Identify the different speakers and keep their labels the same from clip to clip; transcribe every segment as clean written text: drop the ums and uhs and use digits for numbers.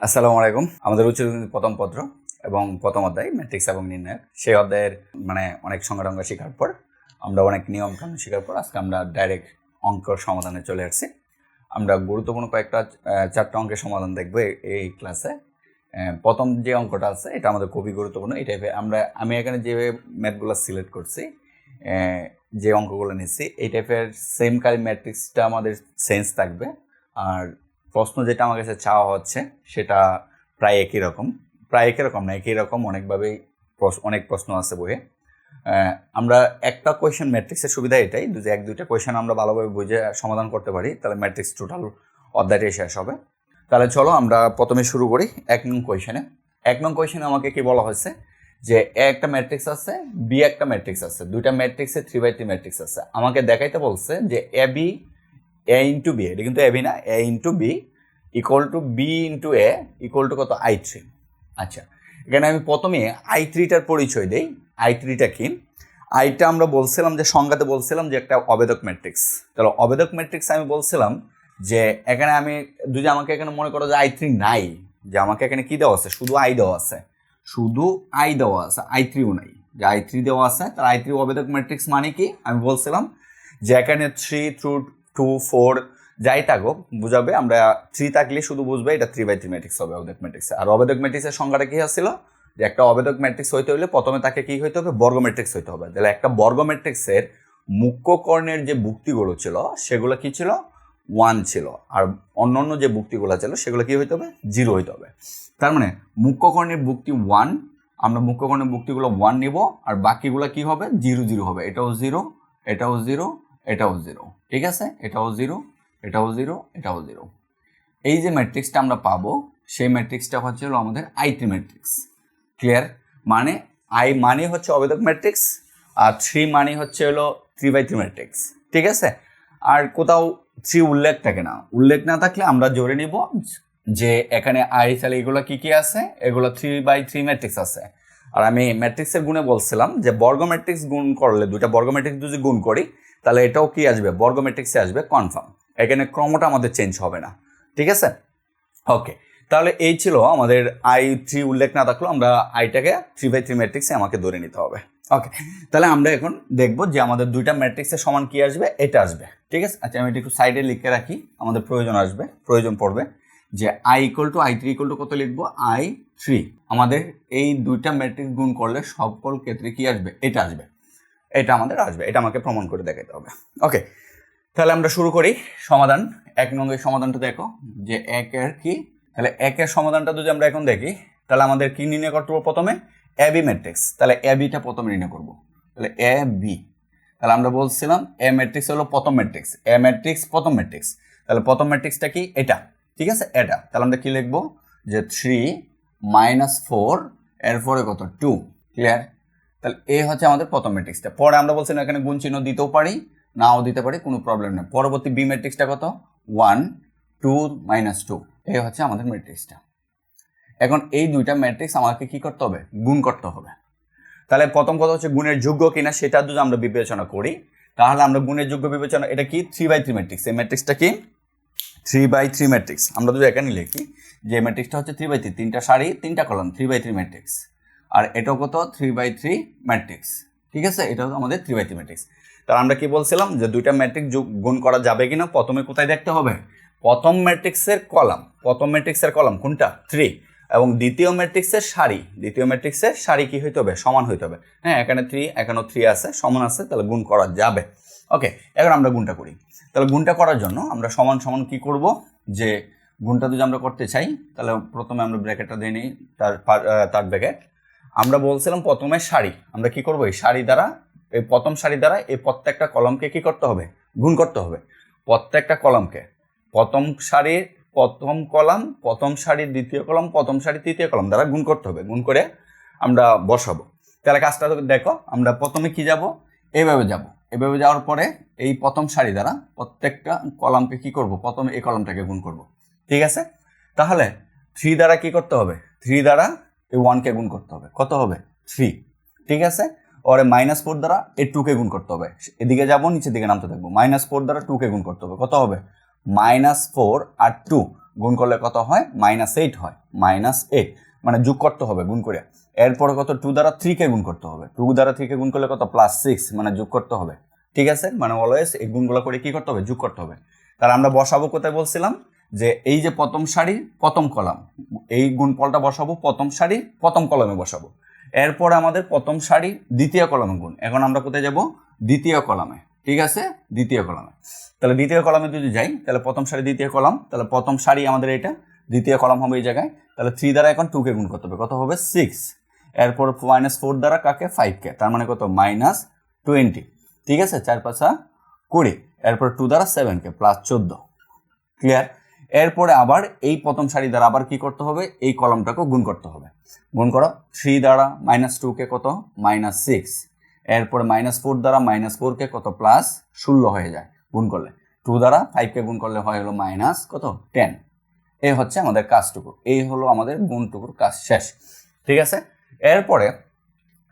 Speaker 1: আসসালামু আলাইকুম। আমাদের উচ্চ মাধ্যমিক প্রথম পত্র এবং প্রথম অধ্যায় ম্যাট্রিক্স এবং নির্ণায়ক, সেই অধ্যায়ের অনেক সংখ্যাটঙ্ক শেখার পর আমরা অনেক নিয়ম কানুন শেখার পর আজকে আমরা ডাইরেক্ট অঙ্কর সমাধানে চলে আসছি। আমরা গুরুত্বপূর্ণ কয়েকটা 4টা অঙ্কের সমাধান দেখবো এই ক্লাসে। প্রথম যে অঙ্কটা আছে এটা আমাদের খুবই গুরুত্বপূর্ণ। এই টাইপের আমি এখানে যে ম্যাথগুলো সিলেক্ট করছি, যে অঙ্কগুলো নিচ্ছি, এই টাইপের সেম কারি ম্যাট্রিক্সটা আমাদের সেন্স থাকবে। আর প্রশ্ন যেটা আমার কাছে চাওয়া হচ্ছে সেটা প্রায় একই রকম না, একই রকম অনেকভাবেই অনেক প্রশ্ন আছে বইয়ে। আমরা একটা কোয়েশ্চেন ম্যাট্রিক্সের সুবিধা এটাই, যদি এক দুইটা কোয়েশ্চেন আমরা ভালোভাবে বুঝে সমাধান করতে পারি তাহলে ম্যাট্রিক্স টোটাল অধ্যায়টাই শেষ হবে। তাহলে চলো আমরা প্রথমে শুরু করি 1 নং কোয়েশ্চেনে। 1 নং কোয়েশ্চেনে আমাকে কি বলা হয়েছে যে এ একটা ম্যাট্রিক্স আছে, বি একটা ম্যাট্রিক্স আছে, দুইটা ম্যাট্রিক্সে 3/3 ম্যাট্রিক্স আছে। আমাকে দেখাইতে বলছে যে A B A into B, এটা কিন্তু এ বি না, A into B equal to B into A equal to কত, I3। আচ্ছা, এখানে আমি প্রথমে I3টার পরিচয় দেই। I3টা কি? আইটা আমরা বলছিলাম যে সংজ্ঞাতে বলছিলাম যে একটা অবেদক ম্যাট্রিক্স। তাহলে অবেদক ম্যাট্রিক্স আমি বলছিলাম যে এখানে আমি যদি আমাকে এখানে মনে করো যে I3 নাই, যে আমাকে এখানে কি দেওয়া আছে, শুধু আই দেওয়া আছে, I3ও নাই, যে I3 দেওয়া আছে, তার I3 অবেদক ম্যাট্রিক্স মানে কি আমি বলছিলাম যে এখানে 3 through 2 4 যাই থাকুক বুঝাবে, আমরা 3 থাকলে শুধু বুঝবে এটা 3/3 ম্যাট্রিক্স হবে অবেদক ম্যাট্রিক্স। আর অবেদক ম্যাট্রিক্সের সংখ্যাটা কি আসছিল, যে একটা অবেদক ম্যাট্রিক্স হইতে হলে প্রথমে তাকে কি হইতে হবে, বর্গ ম্যাট্রিক্স হইতে হবে। তাহলে একটা বর্গ ম্যাট্রিক্সের মুখ্য কর্ণের যে বুক্তিগুলো ছিল সেগুলো কি ছিল, 1 ছিল, আর অন্যান্য যে বুক্তিগুলো ছিল সেগুলো কি হইতে হবে, 0 হইতে হবে। তার মানে মুখ্য কর্ণের বুক্তি 1, আমরা মুখ্য কর্ণের বুক্তিগুলো 1 নিব, আর বাকিগুলো কি হবে, 0 0 হবে। এটাও 0, এটাও 0, এটাও 0, ঠিক আছে, এটাও 0, এটাও 0, এটাও 0। এই যে ম্যাট্রিক্সটা আমরা পাবো সেই ম্যাট্রিক্সটা হচ্ছে হলো আমাদের I3 ম্যাট্রিক্স। ক্লিয়ার? মানে I মানে হচ্ছে অবেদক ম্যাট্রিক্স, আর 3 মানে হচ্ছে হলো 3/3 ম্যাট্রিক্স, ঠিক আছে। আর কোথাও 3 উল্লেখ থাকে না, উল্লেখ না থাকলে আমরা জোরে নিব যে এখানে তাহলে এগুলো কি কি আছে, এগুলো 3/3 ম্যাট্রিক্স আছে। আর আমি ম্যাট্রিক্সের গুণে বলছিলাম যে বর্গ ম্যাট্রিক্স গুণ করলে, দুইটা বর্গ ম্যাট্রিক্স যদি গুণ করি তাহলে এটাও কি আসবে, বর্গ ম্যাট্রিক্সে আসবে কনফার্ম। এখানে ক্রমটা আমাদের চেঞ্জ হবে না, ঠিক আছে। ওকে, তাহলে এই ছিল আমাদের I3 উল্লেখ না থাকলেও আমরা আইটাকে 3/3 ম্যাট্রিক্সে আমাকে ধরে নিতে হবে। ওকে, তাহলে আমরা এখন দেখব যে আমাদের দুইটা ম্যাট্রিক্সের সমান কি আসবে, এটা আসবে, ঠিক আছে। আচ্ছা, আমি এটা একটু সাইডে লিখে রাখি, আমাদের প্রয়োজন পড়বে যে I equal to I3 equal to কত লিখবো, I3। আমাদের এই দুইটা ম্যাট্রিক্স গুণ করলে সকল ক্ষেত্রে কি আসবে, এটা আসবে, এটা আমাদের আসবে, এটা আমাকে প্রমাণ করে দেখাতে হবে। ওকে, তাহলে আমরা শুরু করি সমাধান। 1 নম্বরের সমাধানটা দেখো যে 1 এর কি, তাহলে 1 এর সমাধানটা যদি আমরা এখন দেখি তাহলে আমাদের কি নির্ণয় করতে হবে, প্রথমে এ বি ম্যাট্রিক্স। তাহলে এ বিটা প্রথমে নির্ণয় করব। তাহলে এ বি, তাহলে আমরা বলছিলাম এ ম্যাট্রিক্স হলো প্রথম ম্যাট্রিক্স, এ ম্যাট্রিক্স প্রথম ম্যাট্রিক্স। তাহলে প্রথম ম্যাট্রিক্সটা কি, এটা, ঠিক আছে, এটা। তাহলে আমরা কি লিখবো যে 3 - 4 এরপরে কত, 2। ক্লিয়ার? তাহলে এ হচ্ছে আমাদের প্রথম ম্যাট্রিক্সটা। পরে আমরা বলছিলাম এখানে গুণ চিহ্ন দিতেও পারি, নাও দিতে পারি, কোনো প্রবলেম নেই। পরবর্তী বি ম্যাট্রিক্সটা কত, 1 2 - 2, এই হচ্ছে আমাদের ম্যাট্রিক্সটা। এখন এই দুইটা ম্যাট্রিক্স আমাকে কি করতে হবে, গুণ করতে হবে। তাহলে প্রথম কথা হচ্ছে গুণের যোগ্য কিনা সেটা যদি আমরা বিবেচনা করি তাহলে আমরা গুণের যোগ্য বিবেচনা, এটা কি 3/3 ম্যাট্রিক্স। এই ম্যাট্রিক্সটা কি 3/3 ম্যাট্রিক্স। আমরা যদি এখানে লিখি যে ম্যাট্রিক্সটা হচ্ছে 3/3, 3টা সারি 3টা কলাম, 3/3 ম্যাট্রিক্স। আর এটাও কত, 3/3 ম্যাট্রিক্স, ঠিক আছে, এটাও আমাদের 3/3 ম্যাট্রিক্স। তাহলে আমরা কি বলছিলাম যে দুইটা ম্যাট্রিক্স গুণ করা যাবে কিনা প্রথমে কোথায় দেখতে হবে, প্রথম ম্যাট্রিক্সের কলাম কোনটা, 3, এবং দ্বিতীয় ম্যাট্রিক্সের সারি কি হইতে হবে, সমান হইতে হবে। হ্যাঁ, এখানে 3, এখানেও 3 আছে, সমান আছে, তাহলে গুণ করা যাবে। ওকে, এখন আমরা গুণটা করি। তাহলে গুণটা করার জন্য আমরা সমান সমান কি করব, যে গুণটা যদি আমরা করতে চাই তাহলে প্রথমে আমরা ব্র্যাকেটটা দিয়ে নিই, তার ব্র্যাকেট। আমরা বলছিলাম প্রথমে সারি, আমরা কি করব, এই সারি দ্বারা, এই প্রথম সারি দ্বারা এই প্রত্যেকটা কলমকে কি করতে হবে, গুণ করতে হবে। প্রত্যেকটা কলমকে, প্রথম সারির প্রথম কলাম, প্রথম সারির দ্বিতীয় কলাম, প্রথম সারির তৃতীয় কলাম দ্বারা গুণ করতে হবে। গুণ করে আমরা বসাবো। তাহলে কাজটা দেখো, আমরা প্রথমে কি যাব, এভাবে যাওয়ার পরে এই প্রথম সারি দ্বারা প্রত্যেকটা কলামকে কি করব, প্রথমে এই কলামটাকে গুণ করব, ঠিক আছে। তাহলে 3 দ্বারা কি করতে হবে, 3 দ্বারা এই 1কে গুণ করতে হবে, কত হবে, 3, ঠিক আছে। ওরে -4 দ্বারা এই 2কে গুণ করতে হবে, এদিকে যাবো, নিচের দিকে নামতে থাকবো। -4 দ্বারা 2কে গুণ করতে হবে, কত হবে, -4 আর 2, গুণ করলে কত হয় -8 হয়, -8 মানে যোগ করতে হবে গুণ করে। এরপরে কত 2 দ্বারা 3 কে গুণ করতে হবে, 2 দ্বারা 3 কে গুণ করলে কত +6 মানে যোগ করতে হবে। ঠিক আছে, মানে অলওয়েজ এই গুণগুলো করে কি করতে হবে যোগ করতে হবে। তাহলে আমরা বসাবো কোথায় বলছিলাম যে এই যে প্রথম সারির প্রথম কলাম, এই গুণফলটা বসাবো প্রথম সারির প্রথম কলামে বসাবো। এরপরে আমাদের প্রথম সারি দ্বিতীয় কলামে গুণ, এখন আমরা কোথায় যাব দ্বিতীয় কলামে। ঠিক আছে, দ্বিতীয় কলামে। তাহলে দ্বিতীয় কলামে যদি যাই তাহলে প্রথম সারি দ্বিতীয় কলাম, তাহলে প্রথম সারি আমাদের এটা, দ্বিতীয় কলাম হবে এই জায়গায়। তাহলে 3 দ্বারা এখন 2 কে গুণ করতে হবে, কত হবে 6। এরপর -4 দ্বারা কাকে 5 কে, তার মানে কত -20। ঠিক আছে, 4 5 20। এরপর 2 দ্বারা 7 কে +14। ক্লিয়ার। এরপরে আবার এই প্রথম সারি দ্বারা আবার কি করতে হবে এই কলামটাকে গুণ করতে হবে। গুণ করো 3 দ্বারা -2 কে কত -6। এরপরে -4 দ্বারা -4 কে কত +16 হয়ে যায় গুণ করলে। 2 দ্বারা 5 কে গুণ করলে হয় হলো কত 10। এই হচ্ছে আমাদের কাজটুকু, এই হলো আমাদের গুণটুকুর কাজ শেষ। ঠিক আছে, এরপরে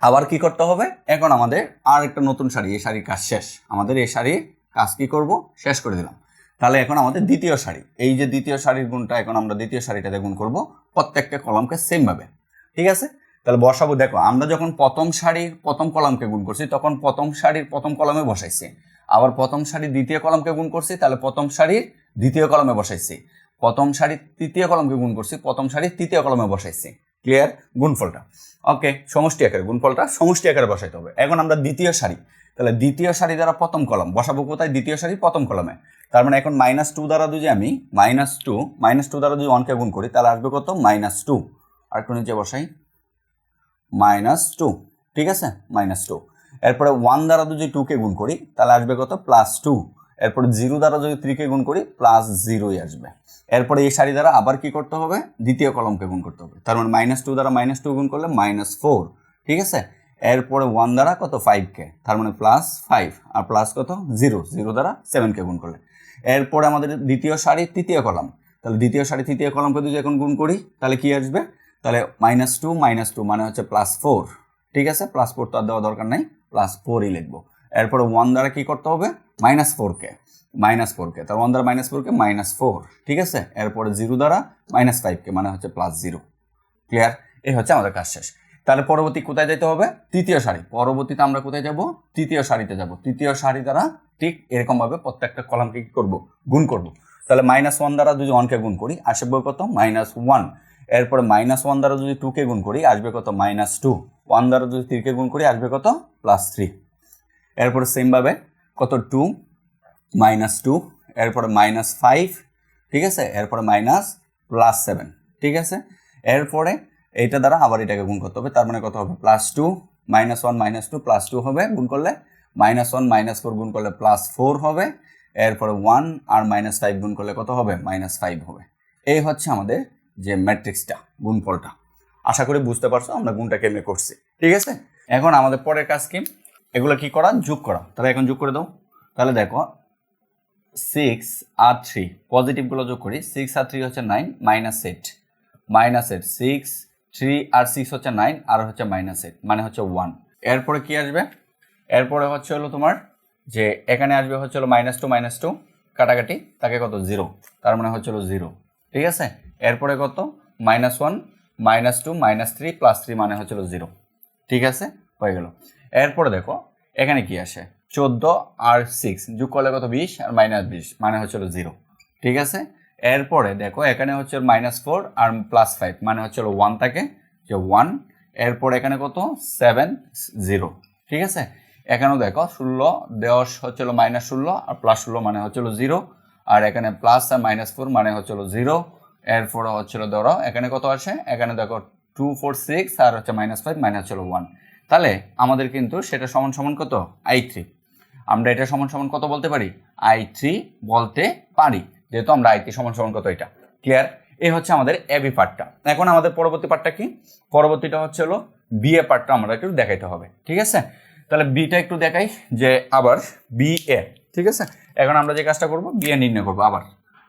Speaker 1: আবার কি করতে হবে, এখন আমাদের আর একটা নতুন সারি, এই সারির কাজ শেষ। আমাদের এই সারির কাজ কি করব শেষ করে দিলাম। তাহলে এখন আমাদের দ্বিতীয় সারি, এই যে দ্বিতীয় সারির গুণটা এখন আমরা দ্বিতীয় সারিটাতে গুণ করব প্রত্যেকটা কলামকে সেম ভাবে। ঠিক আছে, তাহলে বসাবো। দেখো আমরা যখন প্রথম সারির প্রথম কলামকে গুণ করছি তখন প্রথম সারির প্রথম কলামে বসাইছি, আবার প্রথম সারির দ্বিতীয় কলামকে গুণ করছি তাহলে প্রথম সারির দ্বিতীয় কলামে বসাইছি, প্রথম সারির তৃতীয় কলামকে গুণ করছি প্রথম সারির তৃতীয় কলামে বসাইছি। ক্লিয়ার, গুণফলটা ওকে সমষ্টি আকারে, গুণফলটা সমষ্টি আকারে বসাইতে হবে। এখন আমরা দ্বিতীয় সারি, তাহলে দ্বিতীয় সারি দ্বারা প্রথম কলাম বসাবো কোথায় দ্বিতীয় সারি প্রথম কলামে। তার মানে এখন -2 দ্বারা যদি আমি -2 দ্বারা যদি 1 কে গুণ করি তাহলে আসবে কত -2। আর একটু নিচে বসাই -2। ঠিক আছে, -2। এরপরে 1 দ্বারা যদি 2 কে গুণ করি তাহলে আসবে কত +2। এরপরে 0 দ্বারা যদি 3 কে গুণ করি +0ই আসবে। এরপরে এই সারি দ্বারা আবার কি করতে হবে দ্বিতীয় কলামকে গুণ করতে হবে, তার মানে -2 দ্বারা -2 গুণ করলে -4। ঠিক আছে, এরপরে 1 দ্বারা কত 5 কে, তার মানে +5 আর প্লাস কত 0 দ্বারা 7 কে গুণ করলে। এরপরে আমাদের দ্বিতীয় সারি তৃতীয় কলাম, তাহলে দ্বিতীয় সারি তৃতীয় কলামকে যদি এখন গুণ করি তাহলে কি আসবে, তাহলে -2 মানে হচ্ছে +4। ঠিক আছে, +4 তো আর দেওয়া দরকার নাই, +4ই লিখবো। এরপরে 1 দ্বারা কি করতে হবে -4 কে, তার 1 দ্বারা -4 কে -4। ঠিক আছে, এরপরে 0 দ্বারা -5 কে মানে হচ্ছে +0। ক্লিয়ার, এই হচ্ছে আমাদের কাজ শেষ। তাহলে পরবর্তী কোথায় যেতে হবে তৃতীয় সারি, পরবর্তীতে আমরা কোথায় যাব তৃতীয় সারিতে যাব। তৃতীয় সারি দ্বারা ঠিক এরকম ভাবে প্রত্যেকটা কলামকে কি করব গুণ করব। তাহলে -1 দ্বারা যদি 1 কে গুণ করি আসবে কত -1। এরপরে -1 দ্বারা যদি 2 কে গুণ করি আসবে কত -2। 1 দ্বারা যদি 3 কে গুণ করি আসবে কত +3। এরপরে সেম ভাবে কত 2 -2, এরপরে -5। ঠিক আছে, এরপরে +7। ঠিক আছে, এরপরে এইটা দ্বারা আবার এটাকে গুণ করতে হবে, তার মানে কত হবে +2 -1 -2 +2 হবে গুণ করলে, -1 -4 গুণ করলে +4 হবে। এরপরে 1 আর -5 গুণ করলে কত হবে -5 হবে। এই হচ্ছে আমাদের যে ম্যাট্রিক্সটা গুণফলটা। আশা করি বুঝতে পারছো আমরা গুণটা কেমনে করছি। ঠিক আছে, এখন আমাদের পরের কাজ কি এগুলো কি করা যোগ করা। তাহলে এখন যোগ করে দাও। তাহলে দেখো 6 আর 3 পজিটিভগুলো যোগ করি, 6 আর 3 হচ্ছে 9 -8 6 3 আর 6 হচ্ছে 9 আর হচ্ছে -8 মানে হচ্ছে 1। এরপরে কি আসবে, এরপরে হচ্ছে হলো তোমার যে এখানে আসবে হচ্ছে হলো -2 কাটাকাটি তাকে কত 0, তার মানে হচ্ছে হলো 0। ঠিক আছে, এরপরে কত -1 -2 -3 +3 মানে হচ্ছে হলো 0। ঠিক আছে, হয়ে গেল। এরপরে দেখো এখানে কি আসে 14 আর 6 যোগ করলে কত 20 আর -20 মানে হচ্ছে হলো 0। ঠিক আছে, এরপরে দেখো এখানে হচ্ছে -4 আর +5 মানে হচ্ছে 1 থাকে যে 1। এরপর এখানে কত 7 0। ঠিক আছে, এখানেও দেখো 16 দেওয়া হচ্ছিল -16 আর +16 মানে হচ্ছিল 0, আর এখানে প্লাস আর -4 মানে হচ্ছিল 0। এরপরে হচ্ছিল ধরো এখানে কত আসে, এখানে দেখো 2 4 6 আর হচ্ছে -5 মানে হচ্ছিল 1। তাহলে আমাদের কিন্তু সেটা সমান সমান কত I3। আমরা এটা সমান সমান কত বলতে পারি I3 বলতে পারি, যেহেতু আমরা I3 সমান সমান কত এটা। ক্লিয়ার, এই হচ্ছে আমাদের এবি পার্টটা। এখন আমাদের পরবর্তী পার্টটা কি, পরবর্তীটা হচ্ছে হলো বিএ পার্টটা আমরা একটু দেখাইতে হবে। ঠিক আছে, তাহলে বিটা একটু দেখাই যে আবার বিএ। ঠিক আছে, এখন আমরা যে কাজটা করব বিএ নির্ণয় করবো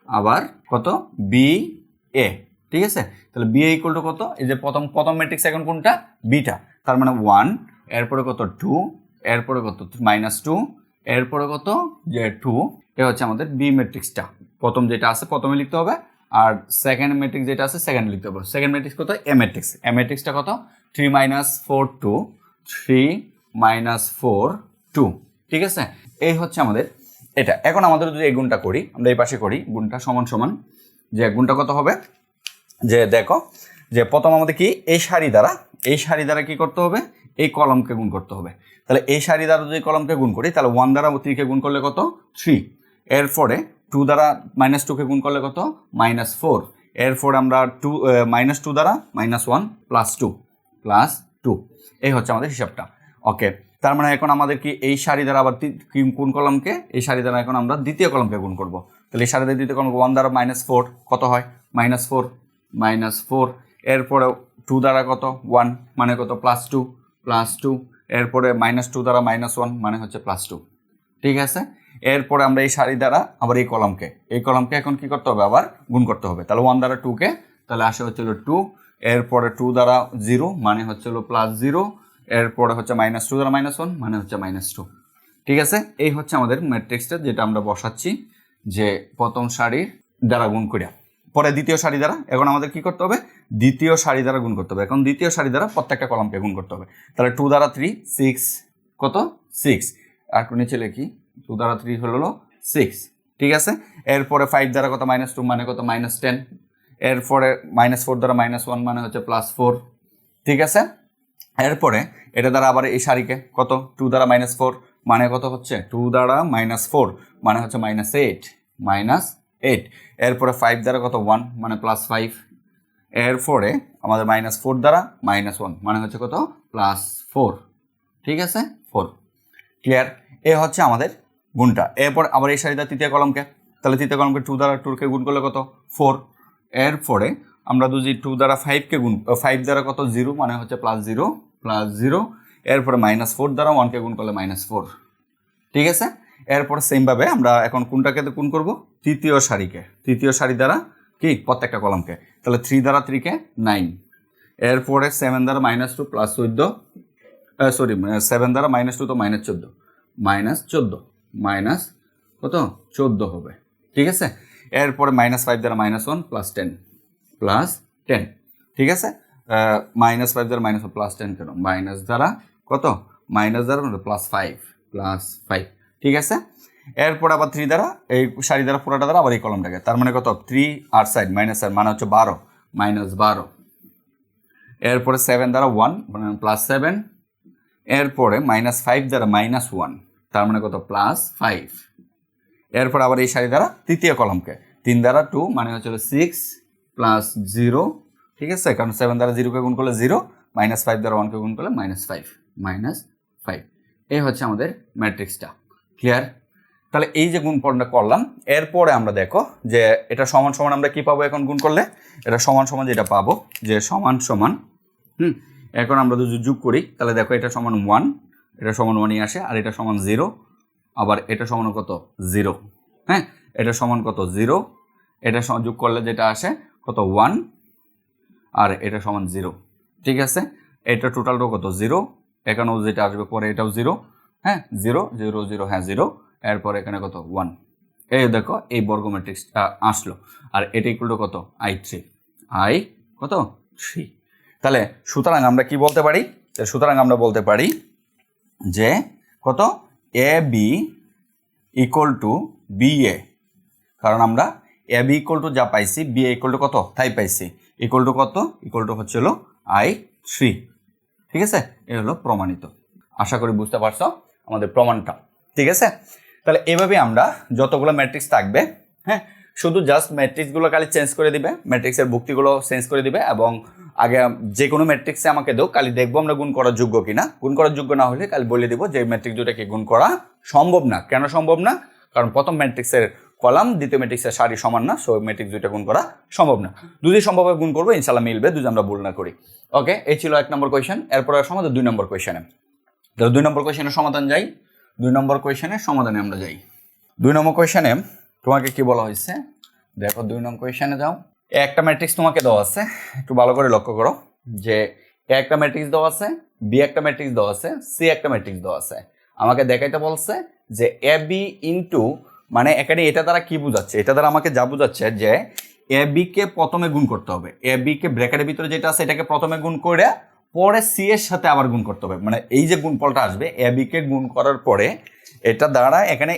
Speaker 1: আবার কত বিএ। ঠিক আছে, তাহলে বিএ ইকুয়াল টু কত, এই যে প্রথম ম্যাট্রিক্স এখন কোনটা বিটা, তার মানে 1। এরপরে কত 2, এরপরে কত -2, এরপরে কত যে 2। এটা হচ্ছে আমাদের বি ম্যাট্রিক্সটা, প্রথম যেটা আছে প্রথমে লিখতে হবে আর সেকেন্ড ম্যাট্রিক্স যেটা আছে সেকেন্ড লিখতে পারবো। সেকেন্ড ম্যাট্রিক্স কত? এ ম্যাট্রিক্স। এ ম্যাট্রিক্সটা কত? 3 - 4 2, 3 - 4 2। ঠিক আছে, এই হচ্ছে আমাদের এটা। এখন আমাদের যদি এই গুণটা করি, আমরা এই পাশে করি, গুণটা সমান সমান, যে গুণটা কত হবে, যে দেখো যে প্রথম আমাদের কি এই সারি দ্বারা কি করতে হবে, এই কলমকে গুণ করতে হবে। তাহলে এই সারি দ্বারা যদি কলমকে গুণ করি, তাহলে 1 দ্বারা 3 কে গুণ করলে কত? 3। এরপরে 2 দ্বারা -2 কে গুণ করলে কত? -4। এরপরে আমরা -2 দ্বারা -1 +2 এই হচ্ছে আমাদের হিসাবটা। ওকে, তার মানে এখন আমাদের কি এই সারি দ্বারা আবার কোন কলমকে, এই সারি দ্বারা এখন আমরা দ্বিতীয় কলমকে গুণ করব। তাহলে এই সারি দ্বারা দ্বিতীয় কলম 1 দ্বারা -4 কত হয়? -4। এরপরে 2 দ্বারা কত? 1 মানে কত? +2। এরপরে -2 দ্বারা -1 মানে হচ্ছে +2। ঠিক আছে, এরপরে আমরা এই সারি দ্বারা আবার এই কলমকে এখন কি করতে হবে? আবার গুণ করতে হবে। তাহলে 1 দ্বারা 2 কে, তাহলে আসে হচ্ছিল 2। এরপরে 2 দ্বারা 0 মানে হচ্ছিল +0। এরপরে হচ্ছে -2 দ্বারা -1 মানে হচ্ছে -2। ঠিক আছে, এই হচ্ছে আমাদের ম্যাট্রিক্সটা, যেটা আমরা বসাচ্ছি যে প্রথম সারির দ্বারা গুণ করিয়া পরে দ্বিতীয় সারি দ্বারা। এখন আমাদের কি করতে হবে? দ্বিতীয় সারি দ্বারা গুণ করতে হবে। এখন দ্বিতীয় সারি দ্বারা প্রত্যেকটা কলমকে গুণ করতে হবে। তাহলে 2 দ্বারা 3 6 কত? 6। আর নিচে লিখি 2 দ্বারা 3 হলো 6। ঠিক আছে, এরপরে 5 দ্বারা কত? -2 মানে কত? -10। এরপরে -4 দ্বারা -1 মানে হচ্ছে +4। ঠিক আছে, এরপরে এটা দ্বারা আবার এই সারিকে কত? 2 দ্বারা -4 মানে কত হচ্ছে? 2 দ্বারা -4 মানে হচ্ছে -8। এরপরে 5 দ্বারা কত? 1 মানে +5। এরপরে আমাদের -4 দ্বারা -1 মানে হচ্ছে কত? +4। ঠিক আছে, 4। ক্লিয়ার? এ হচ্ছে আমাদের গুণটা। এরপর আবার এই সারিটা তৃতীয় কলমকে, তাহলে তৃতীয় কলমকে 2 দ্বারা 2 কে গুণ করলে কত? 4। এরপরে আমরা যদি 2 দ্বারা 5 কে গুণ, 5 দ্বারা কত? 0 মানে হচ্ছে +0। এরপরে -4 দ্বারা 1 কে গুণ করলে -4। ঠিক আছে, এরপর সেমভাবে আমরা এখন কোনটাকে গুণ করব? তৃতীয় সারি দ্বারা কি? প্রত্যেকটা কলমকে। তাহলে 3 দ্বারা 3 কে 9। এরপরে 7 দ্বারা -2 +14, 7 দ্বারা -2 তো -14, -14 কত? 14 হবে। ঠিক আছে, এরপরে -5 দ্বারা -1 +10। ঠিক আছে, -5 দ্বারা -1 +10 কেন? মাইনাস দ্বারা কত? মাইনাস দ্বারা +5। ঠিক আছে, এরপর আবার 3 দ্বারা এই সারি দ্বারা পুরোটা দ্বারা আবার এই কলমটাকে, তার মানে কত? 3 আর সাইড -7 মানে হচ্ছে 12। এরপরে 7 দ্বারা 1 মানে +7। এরপরে -5 দ্বারা -1 তার মানে কত? +5। এরপর আবার এই সারি দ্বারা তৃতীয় কলমকে 3 দ্বারা 2 মানে হচ্ছে 6 +0। ঠিক আছে, কারণ 7 দ্বারা 0 কে গুণ করলে 0, -5 দ্বারা 1 কে গুণ করলে -5। এই হচ্ছে আমাদের ম্যাট্রিক্সটা। ক্লিয়ার? তাহলে এই যে গুণফলটা করলাম, এরপরে আমরা দেখো যে এটা সমান সমান আমরা কি পাবো এখন গুণ করলে? এটা সমান সমান যেটা পাবো, যে সমান সমান এখন আমরা যদি যোগ করি, তাহলে দেখো এটা সমান 1, এটা সমান 1ই আসে, আর এটা সমান 0, আবার এটা সমান কত? 0। হ্যাঁ, এটা সমান কত? 0। এটা যোগ করলে যেটা আসে কত? 1, আর এটা সমান 0। ঠিক আছে, এটা টোটালটা কত? 0। এখানেও যেটা আসবে পরে এটাও 0। হ্যাঁ, 0 0 0, হ্যাঁ 0। এরপর এখানে কত? 1। এই দেখো এই বর্গ ম্যাট্রিক্সটা আসলো, আর এটা ইকুয়াল টু কত? I3 কত? 3। তাহলে সুতরাং আমরা কি বলতে পারি? সুতরাং আমরা বলতে পারি যে কত? AB = BA, কারণ আমরা AB = যা পাইছি, BA = কত? তাই পাইছি। ইকুয়াল টু কত? ইকুয়াল টু হচ্ছে হলো I3। ঠিক আছে, এই হলো প্রমাণিত। আশা করি বুঝতে পারছো আমাদের প্রমাণটা। ঠিক আছে, তাহলে এভাবে আমরা যতগুলো ম্যাট্রিক্স থাকবে, হ্যাঁ, শুধু জাস্ট ম্যাট্রিক্সগুলো খালি চেঞ্জ করে দিবে, ম্যাট্রিক্সের ভুক্তিগুলো চেঞ্জ করে দিবে, এবং আগে যে কোনো ম্যাট্রিক্সে আমাকে দাও, খালি দেখবো আমরা গুণ করার যোগ্য কিনা। গুণ করার যোগ্য না হলে খালি বলে দিব যে ম্যাট্রিক্স দুটাকে গুণ করা সম্ভব না। কেন সম্ভব না? কারণ প্রথম ম্যাট্রিক্সের কলাম দ্বিতীয় ম্যাট্রিক্সের সারি সমান না, সো ম্যাট্রিক্স দুইটা গুণ করা সম্ভব না। যদি সম্ভব হয় গুণ করবো, ইনশাল্লাহ মিলবে, যদি আমরা ভুল না করি। ওকে, এই ছিল 1 নম্বর কোয়েশ্চেন। এরপর সমাধান 2 নম্বর কোয়েশ্চেনে। তো 2 নম্বর কোয়েশ্চেনের সমাধান যাই। 2 নম্বর কোয়েশ্চেনের সমাধানে আমরা যাই। 2 নম্বর কোয়েশ্চেনে তোমাকে কি বলা হয়েছে? দেখো 2 নম্বর কোয়েশ্চেনে যাও। একটা ম্যাট্রিক্স তোমাকে দেওয়া আছে, একটু ভালো করে লক্ষ্য করো যে এ একটা ম্যাট্রিক্স দেওয়া আছে, বি একটা ম্যাট্রিক্স দেওয়া আছে, সি একটা ম্যাট্রিক্স দেওয়া আছে। আমাকে দেখাইতে বলছে যে এ বি ইন্টু, মানে এখানে এটা দ্বারা কি বোঝাচ্ছে? এটা দ্বারা আমাকে যা বোঝাচ্ছে যে এ বি কে প্রথমে গুণ করতে হবে, এ বি কে ব্র্যাকেটের ভিতরে যেটা আছে এটাকে প্রথমে গুণ করে পরে সি এর সাথে আবার গুণ করতে হবে, মানে এই যে গুণফলটা আসবে এ বি কে গুণ করার পরে এটা দ্বারা এখানে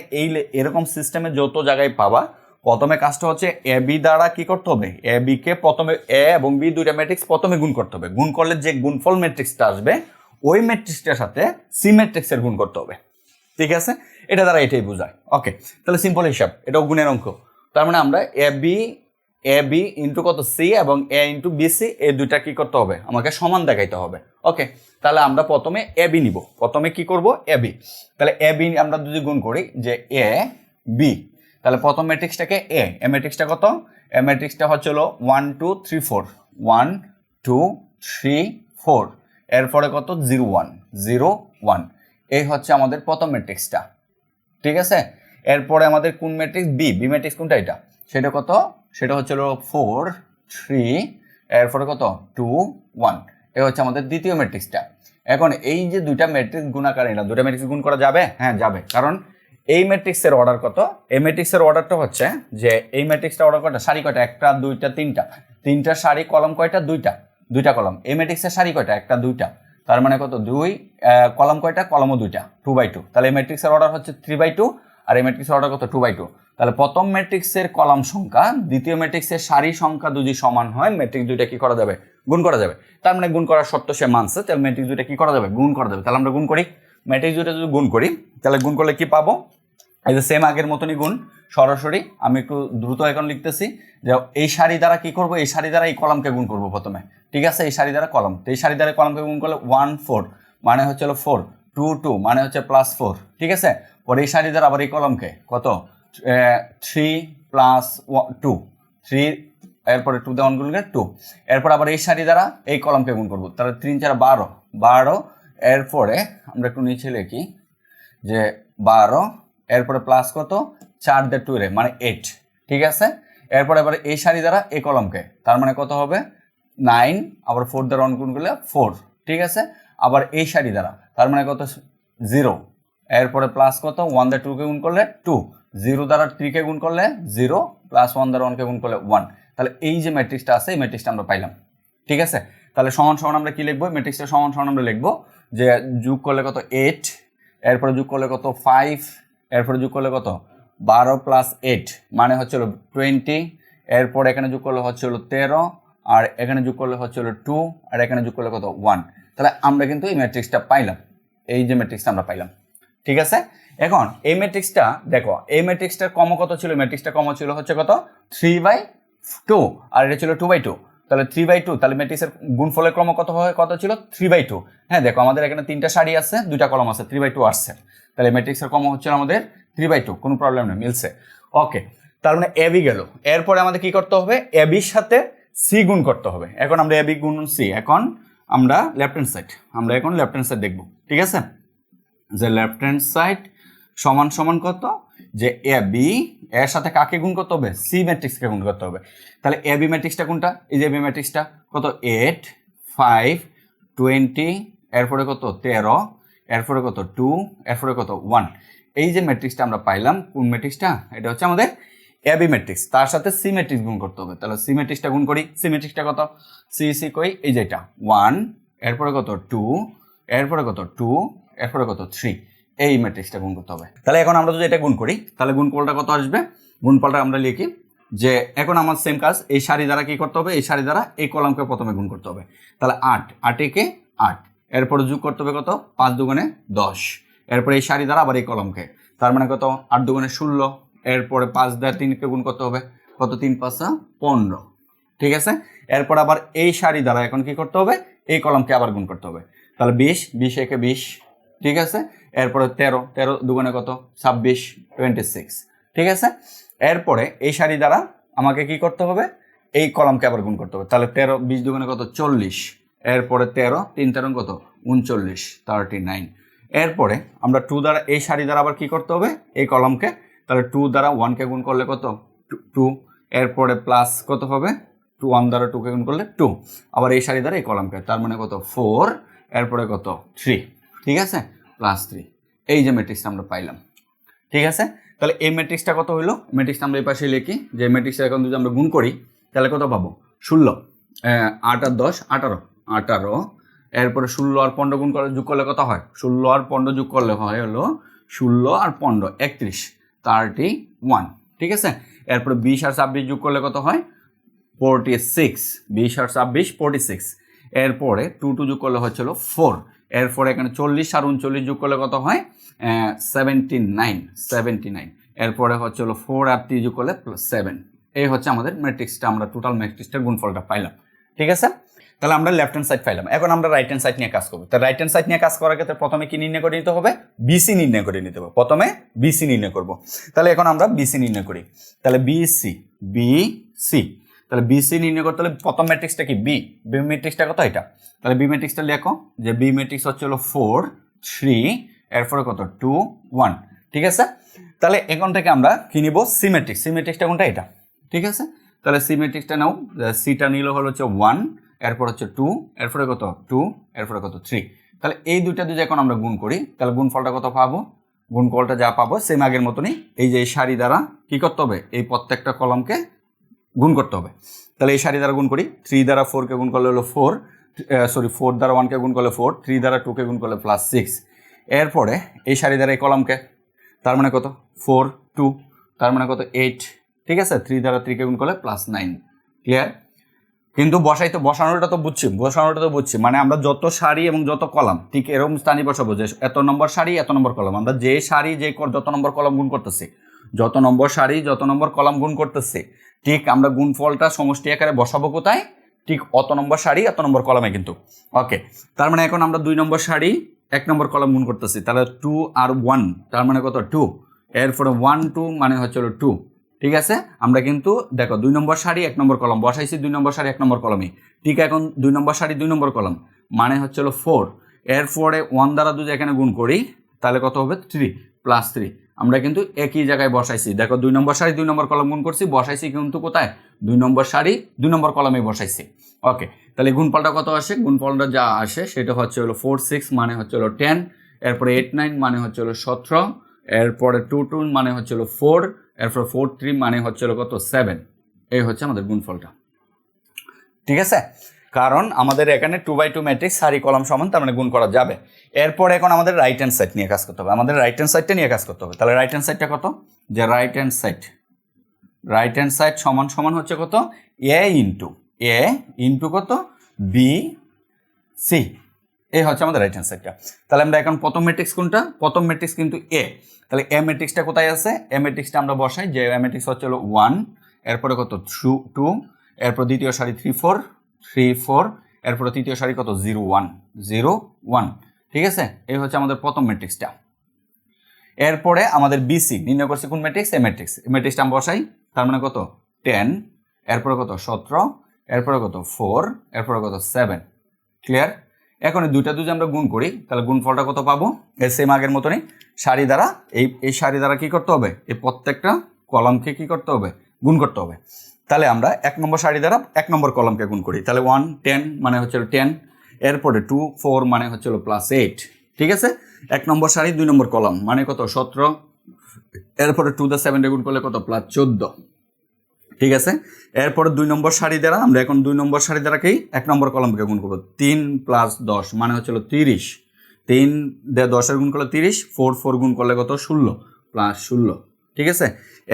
Speaker 1: এরকম সিস্টেমে যত জায়গায় পাবা প্রথমে কাজটা হচ্ছে এ বি দ্বারা কি করতে হবে, এ বি কে প্রথমে এ এবং বি দুইটা ম্যাট্রিক্স প্রথমে গুণ করতে হবে, গুণ করলে যে গুণফল ম্যাট্রিক্সটা আসবে ওই ম্যাট্রিক্সটার সাথে সি ম্যাট্রিক্সের গুণ করতে হবে। ঠিক আছে, এটা দ্বারা এটাই বোঝায়। ওকে, তাহলে সিম্পল হিসাব, এটাও গুণের অঙ্ক। তার মানে আমরা এ বি ইন্টু কত সি এবং এ ইন্টু বিসি এই দুইটা কি করতে হবে, আমাকে সমান দেখাইতে হবে। ওকে, তাহলে আমরা প্রথমে এ বি নিব, প্রথমে কি করব এ বি, তাহলে এ বি আমরা যদি গুণ করি যে এ বি, তাহলে প্রথম ম্যাট্রিক্সটাকে এ ম্যাট্রিক্সটা কত, এ ম্যাট্রিক্সটা হচ্ছে হলো 1 2 3 4 1 2 3 4, এরপরে কত 0 1 0 1, এই হচ্ছে আমাদের প্রথম ম্যাট্রিক্সটা। ঠিক আছে, এরপরে আমাদের কোন ম্যাট্রিক্স বি ম্যাট্রিক্স কোনটা এটা, সেটা কত, সেটা হচ্ছে হলো 4 3, এরপরে কত 2 1, এই হচ্ছে আমাদের দ্বিতীয় ম্যাট্রিক্সটা। এখন এই যে দুইটা ম্যাট্রিক্স গুণাকার নিলাম, দুইটা ম্যাট্রিক্স গুণ করা যাবে, হ্যাঁ যাবে, কারণ এই ম্যাট্রিক্সের অর্ডার কত, এই ম্যাট্রিক্সের অর্ডারটা হচ্ছে যে এই ম্যাট্রিক্সটা অর্ডার কয়টা, সারি কয়টা, একটা দুইটা তিনটা, তিনটা সারি, কলম কয়টা, দুইটা কলম। এই ম্যাট্রিক্সের সারি কয়টা, একটা দুইটা, তার মানে কত দুই, কলম কয়টা, কলমও দুইটা, 2/2, তাহলে এই ম্যাট্রিক্সের অর্ডার হচ্ছে 3/2 আর এই ম্যাট্রিক্সের অর্ডার কত 2/2। তাহলে প্রথম ম্যাট্রিক্সের কলাম সংখ্যা দ্বিতীয় ম্যাট্রিক্সের সারি সংখ্যা যদি সমান হয় ম্যাট্রিক্স দুইটা কি করা যাবে, গুণ করা যাবে। তার মানে গুণ করার শর্ত সে মানছে, তাহলে ম্যাট্রিক্স দুইটা কি করা যাবে, গুণ করা যাবে। তাহলে আমরা গুণ করি, ম্যাট্রিক্স দুইটা যদি গুণ করি তাহলে গুণ করলে কি পাবো, এই যে সেম আগের মতনই গুণ সরাসরি। আমি একটু দ্রুত এখন লিখতেছি যে এই সারি দ্বারা কি করব, এই সারি দ্বারা এই কলামকে গুণ করব প্রথমে। ঠিক আছে, এই সারি দ্বারা কলম, তো এই সারি দ্বারা কলামকে গুণ করলে 1 4 মানে হচ্ছে 4, 2 2 মানে হচ্ছে +4। ঠিক আছে, পরে এই সারি দ্বারা আবার এই কলমকে কত 3 + 2 3, এরপরে 2 দেওয়ান গুণ করে 2, এরপর আবার এই সারি দ্বারা এই কলমকে গুণ করবো, তাহলে 3 4 12, এরপরে আমরা একটু নিচে লিখি যে 12, এরপরে প্লাস কত 4 দিয়ে 2 রে মানে 8। ঠিক আছে, এরপরে আবার এই সারি দ্বারা এই কলমকে, তার মানে কত হবে 9, আবার 4 দ্বারা গুণ করলে 4। ঠিক আছে, আবার এই সারি দ্বারা তার মানে কত 0, এরপরে প্লাস কত 1 দ্বারা 2 কে গুণ করলে 2, 0 দ্বারা 3 কে গুণ করলে 0, প্লাস 1 দ্বারা 1 কে গুণ করলে 1। তাহলে এই যে ম্যাট্রিক্সটা আছে এই ম্যাট্রিক্সটা আমরা পাইলাম। ঠিক আছে, তাহলে সমান সমান আমরা কি লিখবো, ম্যাট্রিক্সটা সমান সমান আমরা লিখবো যে যোগ করলে কত 8, এরপরে যোগ করলে কত 5, এরপরে যোগ করলে কত 12 + 8 মানে হচ্ছে 20, এরপর এখানে যোগ করলে হচ্ছে 13, আর এখানে যোগ করলে হচ্ছে 2, আর এখানে যোগ করলে কত 1। তাহলে আমরা কিন্তু এই ম্যাট্রিক্সটা পাইলাম, এই যে ম্যাট্রিক্সটা আমরা পাইলাম। ঠিক আছে, এখন এই ম্যাট্রিক্সটা দেখো, এই ম্যাট্রিক্সটার কম কত ছিল, ম্যাট্রিক্সটা কম ছিল হচ্ছে কত 3/2, আর এটা ছিল 2/2, তাহলে 3/2, তাহলে ম্যাট্রিক্সের গুণফলের ক্রম কত হয়, কত ছিল 3/2। হ্যাঁ দেখো আমাদের এখানে তিনটা সারি আছে, দুইটা কলম আছে, 3/2 আসছে, তাহলে ম্যাট্রিক্সের ক্রম হচ্ছে আমাদের 3/2, কোনো প্রবলেম নেই, মিলছে। ওকে, তার মানে এ বি গেল, এরপরে আমাদের কি করতে হবে, এ বির সাথে সি গুণ করতে হবে। এখন আমরা এ বি গুণ সি, এখন আমরা লেফট হ্যান্ড সাইড দেখব। ঠিক আছে, যে লেফট হ্যান্ড সাইড সমান সমান কত, যে এ বি এর সাথে কাকে গুণ করতে হবে, সি ম্যাট্রিক্সকে গুণ করতে হবে। তাহলে এ বি ম্যাট্রিক্সটা কোনটা, এই যে এ বি ম্যাট্রিক্সটা কত 8 5 20, এরপরে কত 13, এরপরে কত 2, এরপরে কত 1। এই যে ম্যাট্রিক্সটা আমরা পাইলাম, কোন ম্যাট্রিক্সটা, এটা হচ্ছে আমাদের এ বি ম্যাট্রিক্স, তার সাথে সি ম্যাট্রিক্স গুণ করতে হবে। তাহলে সি ম্যাট্রিক্সটা গুণ করি, সি ম্যাট্রিক্সটা কত, সি কই, এই যে এটা 1, এরপরে কত 2, এরপরে কত 2, এরপরে কত 3, এই ম্যাট্রিক্সটা গুণ করতে হবে। তাহলে এখন আমরা যদি এটা গুণ করি তাহলে গুণফলটা কত আসবে, গুণফলটা আমরা লিখি যে এখন আমার সেম কাজ, এই সারি দ্বারা কি করতে হবে, এই সারি দ্বারা এই কলামকে প্রথমে গুণ করতে হবে। তাহলে 8 8 একে 8, এরপরে যোগ করতে হবে কত 5 দুগুণে 10, এরপরে এই সারি দ্বারা আবার এই কলমকে, তার মানে কত 8 দুগুণে 16, এরপরে 5 দ্বারা 3 কে গুণ করতে হবে, কত 3 5 15। ঠিক আছে, এরপর আবার এই সারি দ্বারা এখন কি করতে হবে, এই কলমকে আবার গুণ করতে হবে। তাহলে 20 20 একে 20। ঠিক আছে, এরপরে 13 13 দুগুণে কত 26 26। ঠিক আছে, এরপরে এই সারি দ্বারা আমাকে কি করতে হবে, এই কলামকে আবার গুণ করতে হবে। তাহলে 13 20 দুগুণে কত 40, এরপরে 13 3 13 কত 39 39। এরপরে আমরা 2 দ্বারা এই সারি দ্বারা আবার কি করতে হবে, এই কলামকে, তাহলে 2 দ্বারা 1 কে গুণ করলে কত 2, এরপরে প্লাস কত হবে 2, 1 দ্বারা 2 কে গুণ করলে 2, আবার এই সারি দ্বারা এই কলামকে, তার মানে কত 4, এরপরে কত 3। ঠিক আছে, +3, এই যে ম্যাট্রিক্সটা আমরা পাইলাম। ঠিক আছে, তাহলে এই ম্যাট্রিক্সটা কত হইলো, ম্যাট্রিক্সটা আমরা এই পাশে লিখি, যে ম্যাট্রিক্সটা এখন যদি আমরা গুণ করি তাহলে কত পাবো 16, 8 আর 10 18, 18, এরপরে 16 আর 15 গুণ করে যোগ করলে কত হয়, 16 আর 15 যোগ করলে হয় হলো 16 আর 15 31, 31, ঠিক আছে। এরপরে 20 আর 26 যোগ করলে কত হয় 46, 20 আর 26 46, এরপরে 2 যোগ করলে হচ্ছিল 4, এরপরে এখানে 40 আর 39 যোগ করলে কত হয় 79, এরপরে হচ্ছিল 4 আর 3 যোগ করলে 7। এই হচ্ছে আমাদের ম্যাট্রিক্সটা, আমরা টোটাল ম্যাট্রিক্সটার গুণফলটা পাইলাম, ঠিক আছে। তাহলে আমরা লেফট হ্যান্ড সাইড পাইলাম, এখন আমরা রাইট হ্যান্ড সাইড নিয়ে কাজ করবো। তাহলে রাইট হ্যান্ড সাইড নিয়ে কাজ করার ক্ষেত্রে প্রথমে কি নির্ণয় করে নিতে হবে, বিসি নির্ণয় করে নিতে হবে, প্রথমে বিসি নির্ণয় করব। তাহলে এখন আমরা বিসি নির্ণয় করি, তাহলে বিসি, তাহলে বিসি নির্ণয় করতে হলে প্রথম ম্যাট্রিক্সটা কি বি ম্যাট্রিক্সটা কত এটা, তাহলে বি ম্যাট্রিক্সটা লেখো যে বি ম্যাট্রিক্স হচ্ছে হলো 4 3, এরপরে কত 2 1, ঠিক আছে। তাহলে এখন থেকে আমরা কি নিব, সি ম্যাট্রিক্সটা কোনটা এটা, ঠিক আছে। তাহলে সি ম্যাট্রিক্সটা নাও, সিটা নিল হলো হচ্ছে 1, এরপর হচ্ছে 2, এরপরে কত 2, এরপরে কত 3। তাহলে এই দুইটা যদি এখন আমরা গুণ করি তাহলে গুণফলটা কত পাবো, গুণফলটা যা পাবো সেম আগের মতনই, এই যে এই সারি দ্বারা কি করতে হবে, এই প্রত্যেকটা কলামকে গুণ করতে হবে। তাহলে এই সারি দ্বারা গুণ করি, 3 দ্বারা 4কে গুণ করলে হলো 4 দ্বারা 1কে গুণ করলে 4, 3 দ্বারা 2কে গুণ করলে +6, এরপরে এই সারি দ্বারা এই কলামকে, তার মানে কত 4 2, তার মানে কত 8, ঠিক আছে। 3 দ্বারা 3কে গুণ করলে +9, ক্লিয়ার। কিন্তু বসানোটা তো বুঝছি, মানে আমরা যত সারি এবং যত কলাম ঠিক এরকম স্থানে বসাবো যে এত নম্বর সারি এত নম্বর কলাম, আমরা যে সারি যে যত নম্বর কলাম গুণ করতেছি, যত নম্বর সারি যত নম্বর কলাম গুণ করতেছি, ঠিক আমরা গুণফলটা সমষ্টি আকারে বসাবো কোথায়, ঠিক অত নম্বর সারি এত নম্বর কলামে কিন্তু। ওকে, তার মানে এখন আমরা 2 নম্বর সারি 1 নম্বর কলাম গুণ করতেছি, তাহলে 2 আর 1 তার মানে কত 2, এরপরে 1 2 মানে হচ্ছে 2, ঠিক আছে। আমরা কিন্তু দেখো 2 নম্বর সারি 1 নম্বর কলাম বসাইছি, 2 নম্বর সারি 1 নম্বর কলামে, ঠিক। এখন 2 নম্বর সারি 2 নম্বর কলাম মানে হচ্ছে 4, এরপরে 1 দ্বারা যদি এখানে গুণ করি তাহলে কত হবে 3 +3, আমরা কিন্তু একই জায়গায় বসাইছি। দেখো 2 নম্বর সারি 2 নম্বর কলাম গুণ করছি, বসাইছি কিন্তু কোথায় 2 নম্বর সারি 2 নম্বর কলামে বসাইছি। ওকে, তাহলে গুণফলটা কত আসে, গুণফলটা যা আসে সেটা হচ্ছে 4 6 মানে হচ্ছে 10, এরপরে 8 9 মানে হচ্ছে 17, এরপরে 2 2 মানে হচ্ছে 4, এরপর 4 3 মানে হচ্ছে কত 7। এই হচ্ছে আমাদের গুণফলটা, ঠিক আছে। কারণ আমাদের এখানে 2/2 ম্যাট্রিক্স সারি কলাম সমান, তার মানে গুণ করা যাবে। এরপর এখন আমাদের রাইট হ্যান্ড সাইড নিয়ে কাজ করতে হবে, তাহলে রাইট হ্যান্ড সাইডটা কত, যে রাইট হ্যান্ড সাইড সমান হচ্ছে কত এ ইন্টু কত বি সি, এই হচ্ছে আমাদের রাইট হ্যান্ড সাইডটা। তাহলে আমরা এখন প্রথম ম্যাট্রিক্স কোনটা, প্রথম ম্যাট্রিক্স কিন্তু এ, তাহলে এ ম্যাট্রিক্সটা কোথায় আছে, এ ম্যাট্রিক্সটা আমরা বসাই যে এ ম্যাট্রিক্স হচ্ছে 1, এরপরে কত 2, এরপর দ্বিতীয় সারি 3 4, এরপরে তৃতীয় সারি কত 0 1, ঠিক আছে। এই হচ্ছে আমাদের প্রথম ম্যাট্রিক্সটা। এরপরে আমাদের বিসি নির্ণয় করছি কোন ম্যাট্রিক্স, এ ম্যাট্রিক্সটা আমরা বসাই, তার মানে কত 10, এরপরে কত 17, এরপরে কত 4, এরপরে কত 7, ক্লিয়ার। এখন এই দুইটা যদি আমরা গুণ করি তাহলে গুণফলটা কত পাবো, এর সেম আগের মতনই সারি দ্বারা এই সারি দ্বারা কি করতে হবে, এই প্রত্যেকটা কলামকে কি করতে হবে, গুণ করতে হবে। তাহলে আমরা 1 নম্বর সারি দ্বারা 1 নম্বর কলামকে গুণ করি, তাহলে 1 10 মানে হচ্ছে 10, এরপরে 2 4 মানে হচ্ছে +8, ঠিক আছে। 1 নম্বর সারি 2 নম্বর কলাম মানে কত 17, এরপরে 2 দ্বারা 7 গুণ করলে কত +14, ঠিক আছে। এরপরে 2 নম্বর সারি দ্বারা আমরা এখন 2 নম্বর সারি দ্বারাকেই 1 নম্বর কলামকে গুণ করবো, 3 + 10 মানে হচ্ছে 30, 3 দিয়ে 10 গুণ করলে 30, 4 4 গুণ করলে কত 16 +16, ঠিক আছে।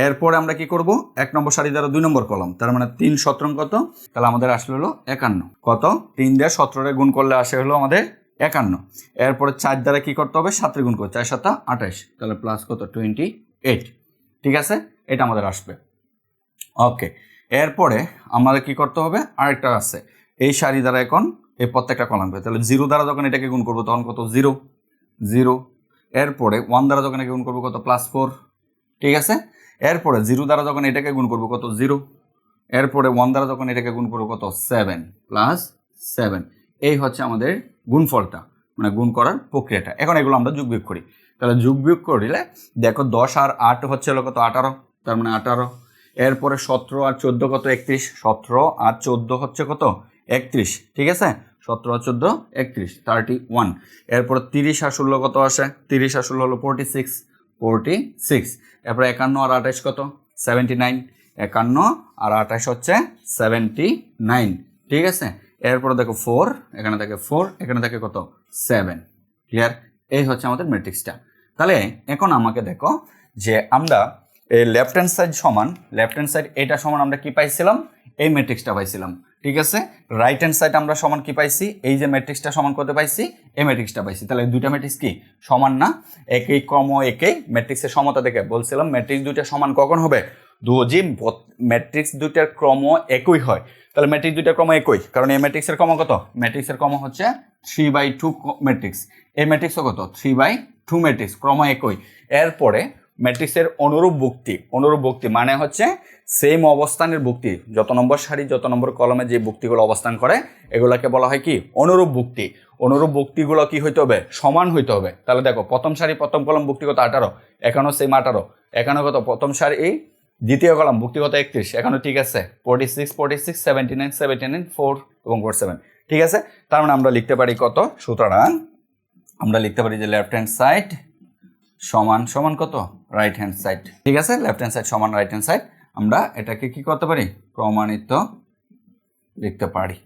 Speaker 1: এরপরে আমরা কি করব, 1 নম্বর সারি দ্বারা 2 নম্বর কলাম, তার মানে 3 17 কত, তাহলে আমাদের আসলে হলো 51, কত 3 দিয়ে 17 গুণ করলে আসে হলো আমাদের 51। এরপরে 4 দ্বারা কি করতে হবে, 7 গুণ করতে, 4 7 28, তাহলে প্লাস কত 28, ঠিক আছে। এটা আমাদের আসবে। ওকে, এরপরে আমাদের কি করতে হবে, আরেকটা আছে এই সারি দ্বারা এখন এই প্রত্যেকটা কলামকে, তাহলে 0 দ্বারা যখন এটাকে গুণ করবো তখন কত 0, এরপরে 1 দ্বারা যখন এটাকে গুণ করবো কত +4, ঠিক আছে। এরপরে 0 দ্বারা যখন এটাকে গুণ করবো কত 0, এরপরে 1 দ্বারা যখন এটাকে গুণ করবো কত 7 +7। এই হচ্ছে আমাদের গুণফলটা, মানে গুণ করার প্রক্রিয়াটা। এখন এগুলো আমরা যোগ বিয়োগ করি, তাহলে যোগ বিয়োগ করলে দেখো 10 আর 8 হচ্ছে হলো কত 18, তার মানে 18, এরপরে 17 আর 14 কত 31, 17 আর 14 হচ্ছে কত 31, ঠিক আছে। 17 আর 14 31 31, এরপর 30 আর 16 কত আসে, 30 আর 16 হলো 46, এরপরে 51 আর 28 কত 79, 51 আর 28 হচ্ছে 79, ঠিক আছে। এরপরে দেখো 4, এখানে থাকে 4, এখানে থাকে কত 7, ক্লিয়ার। এই হচ্ছে আমাদের ম্যাট্রিক্সটা। তাহলে এখন আমাকে দেখো যে আমরা এই লেফট হ্যান্ড সাইড সমান, লেফট হ্যান্ড সাইড এটা সমান আমরা কি পাইছিলাম, এই ম্যাট্রিক্সটা পাইছিলাম, ঠিক আছে। রাইট হ্যান্ড সাইড আমরা সমান কি পাইছি, এই যে ম্যাট্রিক্সটা সমান করতে পাইছি, এই ম্যাট্রিক্সটা পাইছি। তাহলে দুইটা ম্যাট্রিক্স কি সমান না, একই ক্রম একই ম্যাট্রিক্সের সমতা দেখে বলছিলাম ম্যাট্রিক্স দুইটা সমান কখন হবে, যদি ম্যাট্রিক্স দুইটার ক্রম একই হয়। তাহলে ম্যাট্রিক্স দুইটার ক্রম একই, কারণ এই ম্যাট্রিক্সের ক্রম কত, ম্যাট্রিক্সের ক্রম হচ্ছে 3/2 ম্যাট্রিক্স, এই ম্যাট্রিক্সও কত 3/2 ম্যাট্রিক্স, ক্রম একই। এরপরে ম্যাট্রিক্সের অনুরূপ ভুক্তি, অনুরূপ ভুক্তি মানে হচ্ছে সেম অবস্থানের ভুক্তি, যত নম্বর সারি যত নম্বর কলমে যে ভুক্তিগুলো অবস্থান করে এগুলোকে বলা হয় কি অনুরূপ ভুক্তি। অনুরূপ ভুক্তিগুলো কি হইতে হবে, সমান হইতে হবে। তাহলে দেখো প্রথম সারি প্রথম কলম ভুক্তিগত 18, এখানেও সেম 18, এখানেও কত প্রথম সারি দ্বিতীয় কলম ভুক্তিগত 31, এখানেও ঠিক আছে 46, 46, 79, 79, 4 এবং 47, ঠিক আছে। তার মানে আমরা লিখতে পারি কত, সুতরাং আমরা লিখতে পারি যে লেফট হ্যান্ড সাইড সমান সমান কত রাইট হ্যান্ড সাইড, ঠিক আছে। লেফট হ্যান্ড সাইড সমান রাইট হ্যান্ড সাইড, আমরা এটাকে কি করতে পারি, প্রমাণিত লিখতে পারি।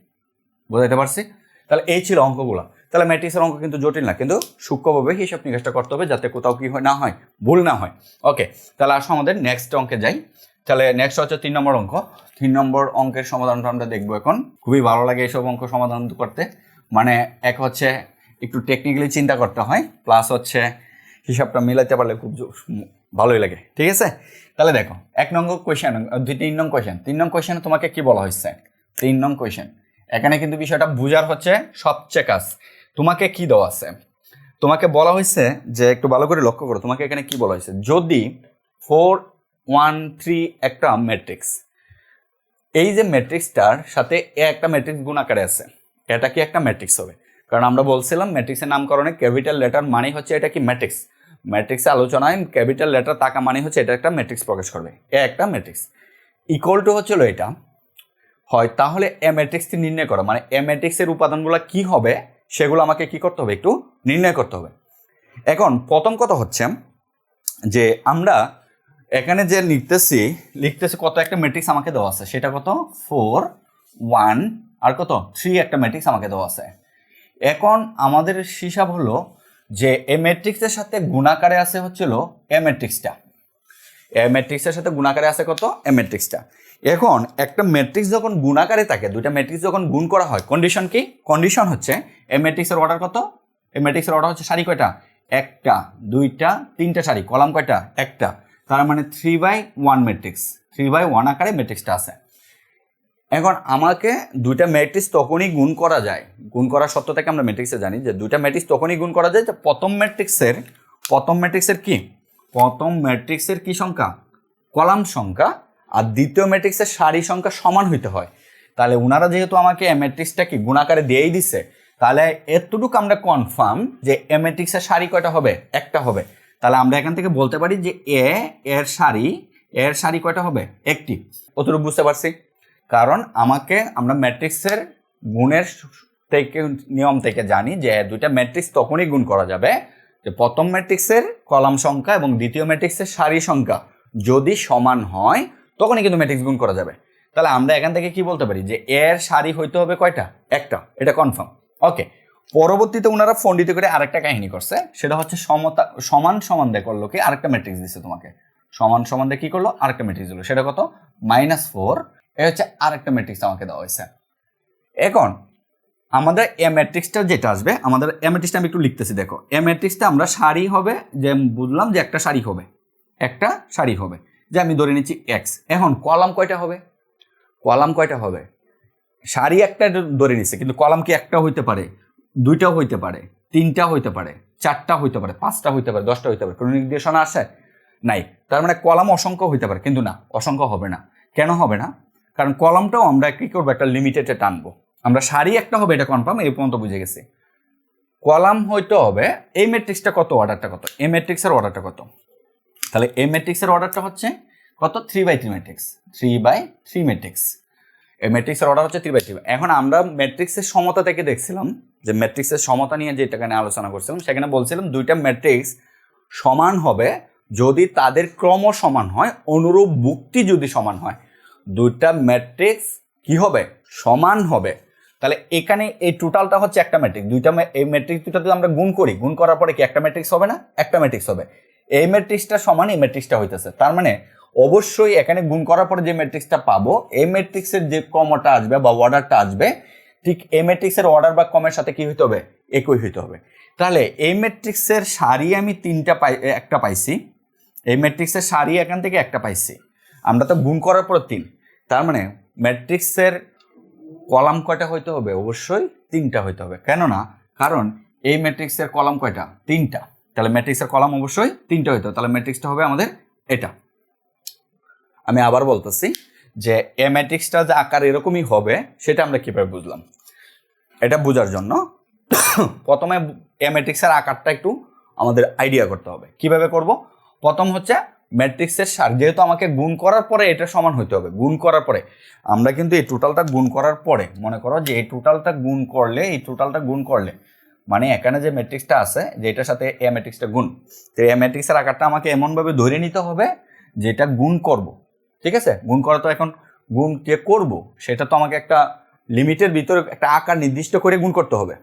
Speaker 1: বুঝাইতে পারছি? তাহলে এই ছিল অঙ্কগুলো। তাহলে ম্যাট্রিক্সের অঙ্ক কিন্তু জটিল না, কিন্তু সূক্ষ্মভাবে হিসাব নিকাশটা করতে হবে যাতে কোথাও কি হয় না হয়, ভুল না হয়। ওকে, তাহলে আসো আমাদের নেক্সট অঙ্কে যাই। তাহলে নেক্সট হচ্ছে 3 নম্বর অঙ্ক। 3 নম্বর অঙ্কের সমাধানটা আমরা দেখবো এখন। খুবই ভালো লাগে এইসব অঙ্ক সমাধান করতে, মানে এক হচ্ছে একটু টেকনিক্যালি চিন্তা করতে হয়, প্লাস হচ্ছে হিসাবটা মিলাইতে পারলে খুব ভালোই লাগে, ঠিক আছে। তাহলে দেখো 1 নং কোয়েশ্চেন, 3 নং কোয়েশ্চেন। 3 নং কোয়েশ্চেনে তোমাকে কি বলা হয়েছে, 3 নং কোয়েশ্চেন, এখানে কিন্তু বিষয়টা বুঝার হচ্ছে সবচেয়ে কাজ। তোমাকে কি দেওয়া আছে, তোমাকে বলা হয়েছে যে একটু ভালো করে লক্ষ্য করো, তোমাকে এখানে কি বলা হয়েছে, যদি 4, 1, 3 একটা ম্যাট্রিক্স, এই যে ম্যাট্রিক্সটার সাথে একটা ম্যাট্রিক্স গুণ আকারে আছে, এটা কি একটা ম্যাট্রিক্স হবে। কারণ আমরা বলছিলাম ম্যাট্রিক্সের নামকরণে ক্যাপিটাল লেটার মানে হচ্ছে এটা কি ম্যাট্রিক্স, ম্যাট্রিক্সের আলোচনায় ক্যাপিটাল লেটার থাকা মানে হচ্ছে এটা একটা ম্যাট্রিক্স প্রকাশ করবে, এ একটা ম্যাট্রিক্স। ইকুয়াল টু হচ্ছিল এটা হয়, তাহলে এ ম্যাট্রিক্সটি নির্ণয় করা, মানে এ ম্যাট্রিক্সের উপাদানগুলো কি হবে সেগুলো আমাকে কি করতে হবে, একটু নির্ণয় করতে হবে। এখন প্রথম কথা হচ্ছে যে আমরা এখানে যে লিখতেছি কত একটা ম্যাট্রিক্স আমাকে দেওয়া আছে, সেটা কত 4, 1 আর কত 3 একটা ম্যাট্রিক্স আমাকে দেওয়া আছে। এখন আমাদের হিসাব হলো যে এ ম্যাট্রিক্সের সাথে গুণাকারে আছে হচ্ছিল এ ম্যাট্রিক্সটা, এ ম্যাট্রিক্সের সাথে গুণাকারে আছে কত এ ম্যাট্রিক্সটা। এখন একটা ম্যাট্রিক্স যখন গুণাকারে থাকে, দুইটা ম্যাট্রিক্স যখন গুণ করা হয়, কন্ডিশন কি, কন্ডিশন হচ্ছে এ ম্যাট্রিক্সের অর্ডার কত, এ ম্যাট্রিক্সের অর্ডার হচ্ছে সারি কয়টা, একটা, দুইটা, তিনটা সারি, কলাম কয়টা, একটা, তার মানে 3/1 ম্যাট্রিক্স, 3/1 আকারে ম্যাট্রিক্সটা আছে। এখন আমাকে দুইটা ম্যাট্রিক্স তখনই গুণ করা যায়, গুণ করার সত্য থেকে আমরা ম্যাট্রিক্সে জানি যে দুইটা ম্যাট্রিক্স তখনই গুণ করা যায় যে প্রথম ম্যাট্রিক্সের কি সংখ্যা, কলাম সংখ্যা, আর দ্বিতীয় ম্যাট্রিক্সের সারি সংখ্যা সমান হইতে হয়। তাহলে ওনারা যেহেতু আমাকে এ ম্যাট্রিক্সটা কি গুণাকারে দিয়েই দিছে, তাহলে এতটুকু আমরা কনফার্ম যে এ ম্যাট্রিক্সের সারি কয়টা হবে, একটা হবে। তাহলে আমরা এখান থেকে বলতে পারি যে এর সারি কয়টা হবে, একটি। অতটুকু বুঝতে পারছি? কারণ আমরা ম্যাট্রিক্সের গুণের থেকে নিয়ম থেকে জানি যে দুইটা ম্যাট্রিক্স তখনই গুণ করা যাবে যে প্রথম ম্যাট্রিক্সের কলাম সংখ্যা এবং দ্বিতীয় ম্যাট্রিক্সের সারি সংখ্যা যদি সমান হয় তখনই কিন্তু ম্যাট্রিক্স গুণ করা যাবে। তাহলে আমরা এখান থেকে কি বলতে পারি যে এর সারি হইতে হবে কয়টা, একটা, এটা কনফার্ম। ওকে, পরবর্তীতে ওনারা ফন্ডিত করে আরেকটা কাহিনী করছে, সেটা হচ্ছে সমান দিয়ে করলো কি আরেকটা ম্যাট্রিক্স দিচ্ছে তোমাকে, সমান দিয়ে কি করলো আরেকটা ম্যাট্রিক্স দিল, সেটা কত -4, এ হচ্ছে আরেকটা ম্যাট্রিক্স আমাকে দেওয়া হয়েছে। এখন আমাদের এ ম্যাট্রিক্সটা যেটা আসবে, আমাদের এ ম্যাট্রিক্সটা আমি একটু লিখতেছি, দেখো এ ম্যাট্রিক্সটা আমরা সারি হবে, যে বুঝলাম যে একটা সারি হবে, যে আমি ধরে নিচ্ছি এক্স। এখন কলাম কয়টা হবে, সারি একটা ধরে নিচ্ছে, কিন্তু কলাম কি একটা হইতে পারে, দুইটাও হইতে পারে, তিনটা হইতে পারে, চারটা হইতে পারে, পাঁচটা হইতে পারে, 10টা হইতে পারে, কোনো নির্দেশনা আছে নাই। তার মানে কলাম অসংখ্য হইতে পারে, কিন্তু না, অসংখ্য হবে না। কেন হবে না? কারণ কলামটাও আমরা কি করবো, একটা লিমিটেডে টানবো। আমরা সারি একটা হবে এটা কনফার্ম, এই পর্যন্ত বুঝে গেছি। কলাম হইতে হবে, এই ম্যাট্রিক্সটা কত, অর্ডারটা কত, এই ম্যাট্রিক্সের অর্ডারটা কত, তাহলে এই ম্যাট্রিক্সের অর্ডারটা হচ্ছে কত, 3/3 ম্যাট্রিক্স, 3/3 ম্যাট্রিক্স, এই ম্যাট্রিক্সের অর্ডার হচ্ছে 3/3। এখন আমরা ম্যাট্রিক্সের সমতা থেকে দেখছিলাম যে ম্যাট্রিক্সের সমতা নিয়ে যেটাখানে আলোচনা করছিলাম, সেখানে বলছিলাম দুইটা ম্যাট্রিক্স সমান হবে যদি তাদের ক্রম সমান হয়, অনুরূপ ভুক্তি যদি সমান হয়, দুইটা ম্যাট্রিক্স কি হবে? সমান হবে। তাহলে এখানে এই টোটালটা হচ্ছে একটা ম্যাট্রিক্স, এই ম্যাট্রিক্স দুটা যদি আমরা গুণ করি, গুণ করার পরে কি একটা ম্যাট্রিক্স হবে না? একটা ম্যাট্রিক্স হবে। এই ম্যাট্রিক্সটা সমান এই ম্যাট্রিক্সটা হইতেছে, তার মানে অবশ্যই এখানে গুণ করার পরে যে ম্যাট্রিক্সটা পাবো, এই ম্যাট্রিক্সের যে ক্রমটা আসবে বা অর্ডারটা আসবে, ঠিক এই ম্যাট্রিক্সের অর্ডার বা ক্রমের সাথে কি হইতে হবে? একই হইতে হবে। তাহলে এই ম্যাট্রিক্সের সারি আমি একটা পাইছি, এই ম্যাট্রিক্সের সারি এখান থেকে একটা পাইছি, আমরা তো গুণ করার পর 3, তার মানে ম্যাট্রিক্সের কলাম কয়টা হইতে হবে? অবশ্যই 3টা হইতে হবে। কেননা কারণ এই ম্যাট্রিক্সের কলাম কয়টা? 3টা। তাহলে ম্যাট্রিক্সের কলাম অবশ্যই 3টা হইতে হবে। তাহলে ম্যাট্রিক্সটা হবে আমাদের এটা। আমি আবার বলতেছি যে এই ম্যাট্রিক্সটা যে আকার এরকমই হবে সেটা আমরা কিভাবে বুঝলাম? এটা বোঝার জন্য প্রথমে এই ম্যাট্রিক্সের আকারটা একটু আমাদের আইডিয়া করতে হবে। কিভাবে করব? প্রথম হচ্ছে ম্যাট্রিক্সের সার, যেহেতু আমাকে গুণ করার পরে এটা সমান হইতে হবে, গুণ করার পরে আমরা কিন্তু এই টোটালটা গুণ করার পরে, মনে করো যে এই টোটালটা গুণ করলে মানে এখানে যে ম্যাট্রিক্সটা আছে যে এটার সাথে এই ম্যাট্রিক্সটা গুণ, তো এই ম্যাট্রিক্সের আকারটা আমাকে এমনভাবে ধরে নিতে হবে যে এটা গুণ করব। ঠিক আছে? গুণ করা তো এখন গুণ যে করব সেটা তো আমাকে একটা লিমিটের ভিতরে একটা আকার নির্দিষ্ট করে গুণ করতে হবে,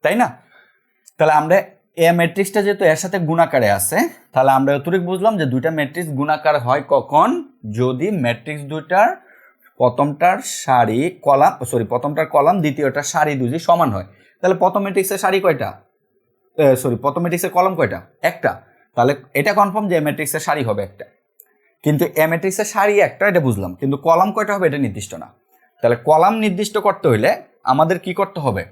Speaker 1: তাই না? তাহলে আমরা এই ম্যাট্রিক্সটা যেহেতু এর সাথে গুণাকারে আছে, তাহলে আমরা অতিরিক্ত বুঝলাম যে দুইটা ম্যাট্রিক্স গুণাকার হয় কখন? যদি ম্যাট্রিক্স দুইটার প্রথমটার কলাম দ্বিতীয়টার সারি দুজি সমান হয়। তাহলে প্রথম ম্যাট্রিক্সের সারি কয়টা? প্রথম ম্যাট্রিক্সের কলাম কয়টা? একটা। তাহলে এটা কনফার্ম যে ম্যাট্রিক্সের সারি হবে একটা। কিন্তু এই ম্যাট্রিক্সের সারি একটা, এটা বুঝলাম, কিন্তু কলাম কয়টা হবে এটা নির্দিষ্ট না। তাহলে কলাম নির্দিষ্ট করতে হইলে আমাদের কি করতে হবে?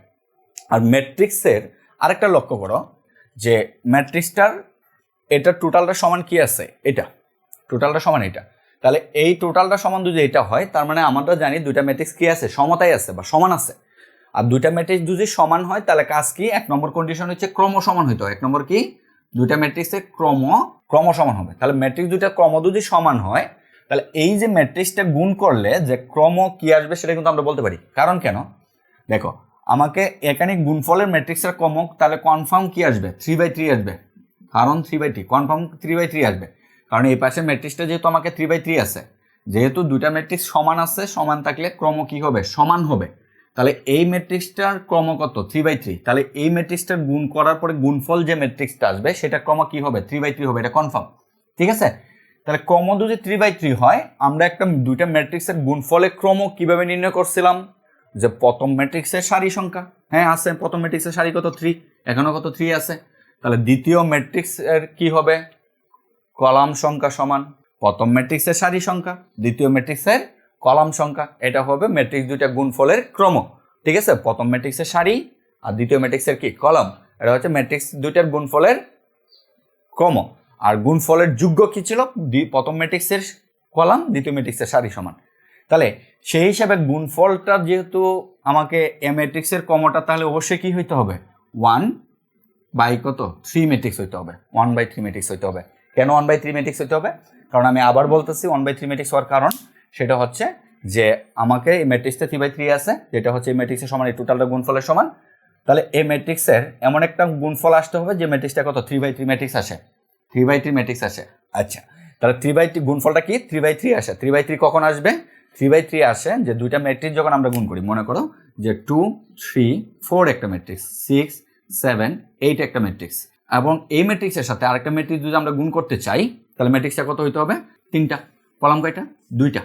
Speaker 1: আর ম্যাট্রিক্সের আরেকটা লক্ষ্য করো যে ম্যাট্রিক্সটার এটা টোটালটা সমান কি আছে? এটা টোটালটা সমান এটা। তাহলে এই টোটালটা সমান যদি এটা হয়, তার মানে আমরা জানি দুইটা ম্যাট্রিক্স কি আছে? সমতায় আছে বা সমান আছে। আর দুইটা ম্যাট্রিক্স যদি সমান হয় তাহলে কাজ কি? 1 নম্বর কন্ডিশন হচ্ছে ক্রম সমান হইতে হয়। 1 নম্বর কি? দুইটা ম্যাট্রিক্সের ক্রম সমান হবে। তাহলে ম্যাট্রিক্স দুইটা ক্রম যদি সমান হয়, তাহলে এই যে ম্যাট্রিক্সটা গুণ করলে যে ক্রম কি আসবে সেটা কিন্তু আমরা বলতে পারি। কারণ কেন? দেখো, আমাকে এখানে গুণফলের ম্যাট্রিক্সের ক্রম, তাহলে কনফার্ম কি আসবে? 3/3 আসবে। কারণ 3/3 কনফার্ম 3/3 আসবে, কারণ এই পাশে ম্যাট্রিক্সটা যেহেতু আমাকে 3/3 আছে, যেহেতু দুইটা ম্যাট্রিক্স সমান আছে, সমান থাকলে ক্রম কি হবে? সমান হবে। তাহলে এই ম্যাট্রিক্সটার ক্রম কত? 3/3। তাহলে এই ম্যাট্রিক্সটার গুণ করার পরে গুণফল যে ম্যাট্রিক্সটা আসবে সেটা ক্রম কি হবে? 3/3 হবে, এটা কনফার্ম। ঠিক আছে? তাহলে ক্রম যদি 3/3 হয়, আমরা একটা দুইটা ম্যাট্রিক্সের গুণফলের ক্রম কিভাবে নির্ণয় করছিলাম? যে প্রথম ম্যাট্রিক্সের সারি সংখ্যা, হ্যাঁ আছে, প্রথম ম্যাট্রিক্সের সারি কত? 3, এখনো কত? 3 আছে। তাহলে দ্বিতীয় ম্যাট্রিক্সের কি হবে? কলাম সংখ্যা সমান প্রথম ম্যাট্রিক্সের সারি সংখ্যা, দ্বিতীয় ম্যাট্রিক্সের কলাম সংখ্যা, এটা হবে ম্যাট্রিক্স দুইটা গুণফলের ক্রম। ঠিক আছে? প্রথম ম্যাট্রিক্সের সারি আর দ্বিতীয় ম্যাট্রিক্সের কি? কলাম। এটা হচ্ছে ম্যাট্রিক্স দুইটার গুণফলের ক্রম। আর গুণফলের যোগ্য কি ছিল? প্রথম ম্যাট্রিক্সের কলাম, দ্বিতীয় ম্যাট্রিক্সের সারি সমান। তাহলে সেই হিসাবে গুণফলটা যেহেতু আমাকে এ ম্যাট্রিক্সের ক্রমটা, তাহলে অবশ্যই কি হইতে হবে? 1/3 ম্যাট্রিক্স হইতে হবে। 1/3 ম্যাট্রিক্স হইতে হবে। কেন 1/3 ম্যাট্রিক্স হইতে হবে? কারণ আমি আবার বলতেছি 1/3 ম্যাট্রিক্স হওয়ার কারণ সেটা হচ্ছে যে আমাকে এই ম্যাট্রিক্সটা 3/3 আছে, যেটা হচ্ছে এই ম্যাট্রিক্সের সমান, এই টোটালটা গুণফলের সমান। তাহলে এই ম্যাট্রিক্সের এমন একটা গুণফল আসতে হবে যে ম্যাট্রিক্সটা কত? 3/3 ম্যাট্রিক্স আসে। 3/3 ম্যাট্রিক্স আসে। আচ্ছা, তাহলে 3/3 গুণফলটা কি? 3/3 আসে। 3/3 কখন আসবে? 3/3 আসে যে দুইটা ম্যাট্রিক্স যখন আমরা গুণ করি, মনে করো যে 2, 3, 4 একটা ম্যাট্রিক্স, 6, 7, 8 একটা ম্যাট্রিক্স, এবং এই ম্যাট্রিক্সের সাথে আরেকটা ম্যাট্রিক্স যদি আমরা গুণ করতে চাই, তাহলে ম্যাট্রিক্সটা কত হইতে হবে? 3টা। কলাম কয়টা? 2টা।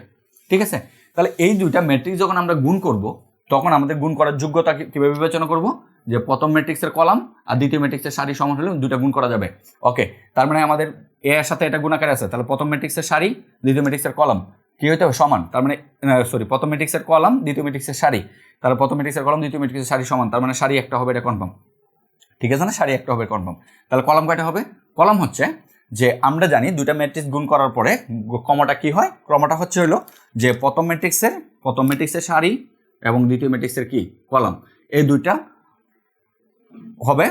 Speaker 1: ঠিক আছে? তাহলে এই দুইটা ম্যাট্রিক্স যখন আমরা গুণ করব, তখন আমাদের গুণ করার যোগ্যতা কিভাবে বিবেচনা করব? যে প্রথম ম্যাট্রিক্সের কলাম আর দ্বিতীয় ম্যাট্রিক্সের সারি সমান হলে দুইটা গুণ করা যাবে। ওকে, তার মানে আমাদের এর সাথে এটা গুণাকারে আছে, তাহলে প্রথম ম্যাট্রিক্সের সারি, দ্বিতীয় ম্যাট্রিক্সের কলাম কি হইতে হবে? সমান। তার মানে প্রথম ম্যাট্রিক্সের কলাম, দ্বিতীয় ম্যাট্রিক্সের সারি, তাহলে প্রথম ম্যাট্রিক্সের কলাম, দ্বিতীয় ম্যাট্রিক্সের সারি সমান, তার মানে সারি একটা হবে, এটা কনফার্ম। ঠিক আছে না? সারি একটা হবে, কনফার্ম। তাহলে কলাম কয়টা হবে? কলাম হচ্ছে যে আমরা জানি দুইটা ম্যাট্রিক্স গুণ করার পরে ক্রমটা কি হয়? ক্রমটা হচ্ছে হলো যে প্রথম ম্যাট্রিক্সের সারি এবং দ্বিতীয় ম্যাট্রিক্সের কি? কলাম। এই দুইটা হবে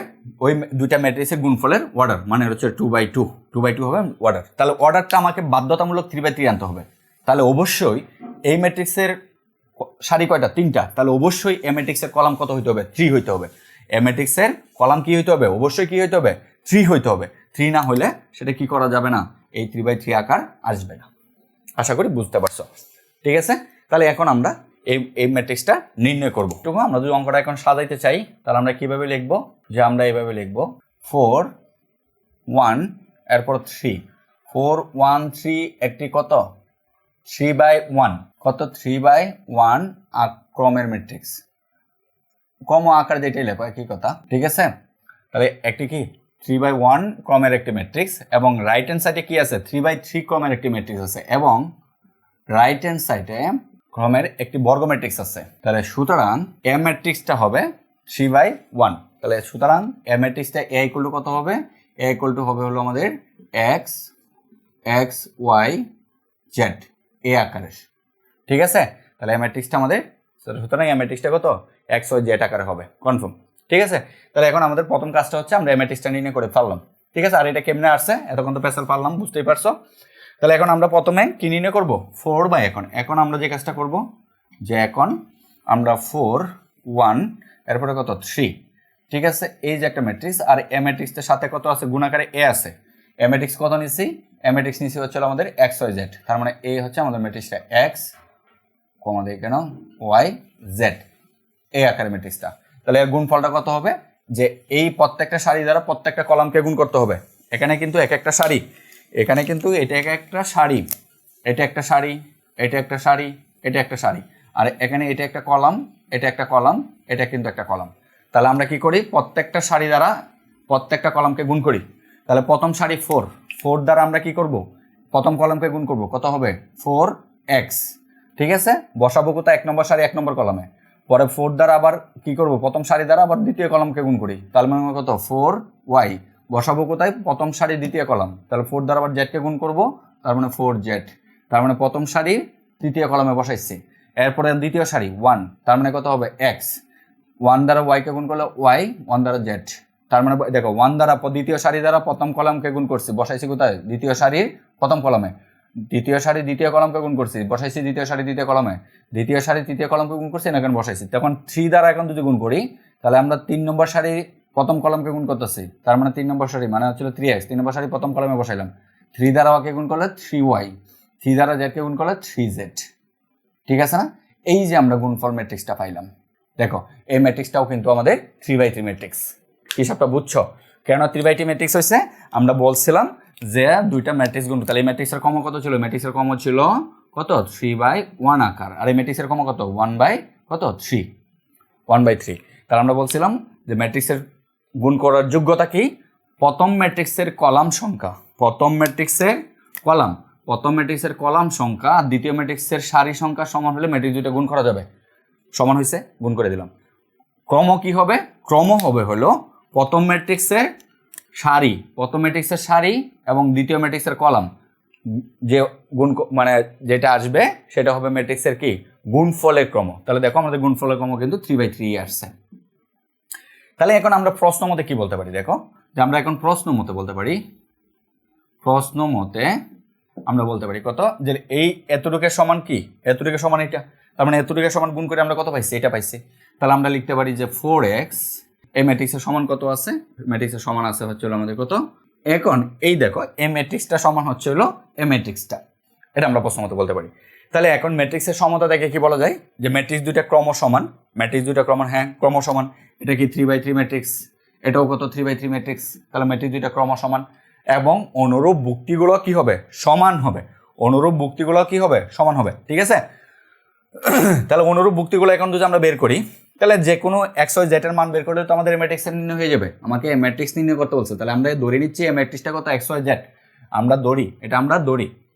Speaker 1: ওই দুইটা ম্যাট্রিক্সের গুণফলের অর্ডার, মানে হচ্ছে 2/2 হবে অর্ডার। তাহলে অর্ডারটা আমাকে বাধ্যতামূলক 3/3 আনতে হবে। তাহলে অবশ্যই এই ম্যাট্রিক্সের সারি কয়টা? 3টা। তাহলে অবশ্যই এ ম্যাট্রিক্সের কলাম কত হইতে হবে? 3 হইতে হবে। এ ম্যাট্রিক্সের কলাম কি হইতে হবে? অবশ্যই কি হইতে হবে? 3 হইতে হবে। 3 না হলে সেটা কি করা যাবে না? এই 3/3 আকার আসবে না। আশা করি বুঝতে পারছো। ঠিক আছে, তাহলে এখন আমরা এই ম্যাট্রিক্সটা নির্ণয় করব। তো আমরা যদি অঙ্কটা এখন সাজাইতে চাই তাহলে আমরা কিভাবে লিখব, যে আমরা এইভাবে লিখব 4 1 এরপর 3 4 1 3 একটি কত 3/1 কত 3/1 ক্রমের ম্যাট্রিক্স, ক্রম আকার যেটাই লেখো একই কথা। ঠিক আছে, তাহলে একটি কি 3/1 ক্রমের একটি ম্যাট্রিক্স এবং রাইট হ্যান্ড সাইডে কি আছে 3/3 ক্রমের একটি ম্যাট্রিক্স আছে এবং রাইট হ্যান্ড সাইডে ক্রমের একটি বর্গ ম্যাট্রিক্স আছে। তাহলে সুতরাং এ ম্যাট্রিক্সটা হবে 3/1। তাহলে সুতরাং এ ম্যাট্রিক্সটা এ ইকুয়াল টু কত হবে, এ ইকুয়াল টু হবে হলো আমাদের x x y z এ আকারের। ঠিক আছে, তাহলে এই ম্যাট্রিক্সটা আমাদের, সুতরাং এই ম্যাট্রিক্সটা কত x y z আকারে হবে, কনফার্ম। ঠিক আছে, তাহলে এখন আমাদের প্রথম কাজটা হচ্ছে আমরা এই ম্যাট্রিক্সটা নির্ণয় করে ফেললাম। ঠিক আছে, আর এটা কেমনে আসছে এতক্ষণ তো পেছাল পারলাম, বুঝতেই পারছো। তাহলে এখন আমরা প্রথমে কি নির্ণয় করব 4/, এখন আমরা যে কাজটা করব যে এখন আমরা 4 1 এরপরে কত 3। ঠিক আছে, এই যে একটা ম্যাট্রিক্স আর এ ম্যাট্রিক্সের সাথে কত আছে গুণাকারে এ আছে, এ ম্যাট্রিক্স কত নিছি, এ ম্যাট্রিক্স নিছি হচ্ছে আমাদের x y z, তার মানে এ হচ্ছে আমাদের ম্যাট্রিক্সটা x আমাদের কেন y z এই আকারের ম্যাট্রিক্সটা। তাহলে এর গুণফলটা কত হবে, যে এই প্রত্যেকটা সারি দ্বারা প্রত্যেকটা কলামকে গুণ করতে হবে। এখানে কিন্তু এক একটা সারি, এখানে কিন্তু এটা একটা সারি, এটা একটা সারি, এটা একটা সারি, এটা একটা সারি, আর এখানে এটা একটা কলাম, এটা একটা কলাম, এটা কিন্তু একটা কলাম। তাহলে আমরা কি করি প্রত্যেকটা সারি দ্বারা প্রত্যেকটা কলামকে গুণ করি। তাহলে প্রথম সারি 4 4 দ্বারা আমরা কি করব প্রথম কলামকে গুণ করব, কত হবে 4x। ঠিক আছে, বসাবো কোথায় 1 নম্বর সারি 1 নম্বর কলামে, পরে 4 দ্বারা আবার কি করব প্রথম সারি দ্বারা আবার দ্বিতীয় কলামকে গুণ করি, তাহলে মানে কত 4y, বসাবো কোথায় প্রথম সারি দ্বিতীয় কলাম, তাহলে 4 দ্বারা আবার z কে গুণ করব, তার মানে 4z, তার মানে প্রথম সারির তৃতীয় কলামে বসাইছি। এরপরে দ্বিতীয় সারি 1, তার মানে কত হবে x, 1 দ্বারা y কে গুণ করলে y, 1 দ্বারা z, তার মানে দেখো 1 দ্বারা দ্বিতীয় সারি দ্বারা প্রথম কলামকে গুণ করছি, বসাইছি কোথায় দ্বিতীয় সারির প্রথম কলামে, দ্বিতীয় সারি দ্বিতীয় কলামকে গুণ করছি, বসাইছি দ্বিতীয় সারি দ্বিতীয় কলামে, দ্বিতীয় সারি তৃতীয় কলামকে গুণ করছি, এখানে বসাইছি। তখন 3 দ্বারা এখন যদি গুণ করি তাহলে আমরা 3 নম্বর সারি প্রথম কলামকে গুণ করতেছি, তার মানে 3 নম্বর সারি মানে হচ্ছিল 3x, 3 নম্বর সারি প্রথম কলামে বসাইলাম, 3 দ্বারা ওকে গুণ করলে 3y, 3 দ্বারা z কে গুণ করলে 3z। ঠিক আছে না, এই যে আমরা গুণফল ম্যাট্রিক্সটা পাইলাম। দেখো এই ম্যাট্রিক্সটাও কিন্তু আমাদের 3/3 ম্যাট্রিক্স। হিসাবটা বুঝছো কেন 3/3 ম্যাট্রিক্স হয়েছে, আমরা বলছিলাম যে দুইটা ম্যাট্রিক্স গুণ, তাহলে এই ম্যাট্রিক্সের কম কত ছিল, ম্যাট্রিক্সের কম ছিল কত 3/1 আকার, আর এই ম্যাট্রিক্সের কম কত 1/3। তাহলে আমরা বলছিলাম যে ম্যাট্রিক্সের গুণ করার যোগ্যতা কি, প্রথম ম্যাট্রিক্সের কলাম সংখ্যা, প্রথম ম্যাট্রিক্সের কলাম সংখ্যা আর দ্বিতীয় ম্যাট্রিক্সের সারি সংখ্যা সমান হলে ম্যাট্রিক্স দুইটা গুণ করা যাবে। সমান হয়েছে, গুণ করে দিলাম। ক্রম কি হবে, ক্রম হবে হলো প্রথম ম্যাট্রিক্সের সারি এবং দ্বিতীয় ম্যাট্রিক্সের কলাম, যে গুণ মানে যেটা আসবে সেটা হবে ম্যাট্রিক্সের কি গুণফলের ক্রম। তাহলে দেখো আমাদের গুণফলের ক্রম কিন্তু 3/3 আসছে। তাহলে এখন আমরা প্রশ্ন মতে কি বলতে পারি, দেখো যে আমরা এখন প্রশ্ন মতে বলতে পারি কত, যে এই এতটুকের সমান কি, এতটুকের সমান এটা, তার মানে এতটুকের সমান গুণ করে আমরা কত পাইছি, এটা পাইছি। তাহলে আমরা লিখতে পারি যে 4x এই ম্যাট্রিক্সের সমান কত আছে, ম্যাট্রিক্সের সমান আছে হচ্ছে হলো আমাদের কত, এখন এই দেখো এই ম্যাট্রিক্সটা সমান হচ্ছে হলো এই ম্যাট্রিক্সটা, এটা আমরা প্রশ্ন মতে বলতে পারি। তাহলে এখন ম্যাট্রিক্সের সমতা দেখে কি বলা যায়, যে ম্যাট্রিক্স দুইটা ক্রম সমান, হ্যাঁ ক্রম সমান, এটা কি 3/3 ম্যাট্রিক্স, এটাও কত 3/3 ম্যাট্রিক্স, তাহলে ম্যাট্রিক্স দুইটা ক্রম সমান এবং অনুরূপ ভুক্তিগুলো কি হবে, সমান হবে, সমান হবে। ঠিক আছে, তাহলে অনুরূপ ভুক্তিগুলো এখন যদি আমরা বের করি তাহলে যে কোনো x y z এর মান বের করলে তো আমাদের ম্যাট্রিক্সের নির্ণয় হয়ে যাবে। আমাকে ম্যাট্রিক্স নির্ণয় করতে বলছে, তাহলে আমরা ধরে নিচ্ছি এই ম্যাট্রিক্সটা কত x y z, আমরা দড়ি,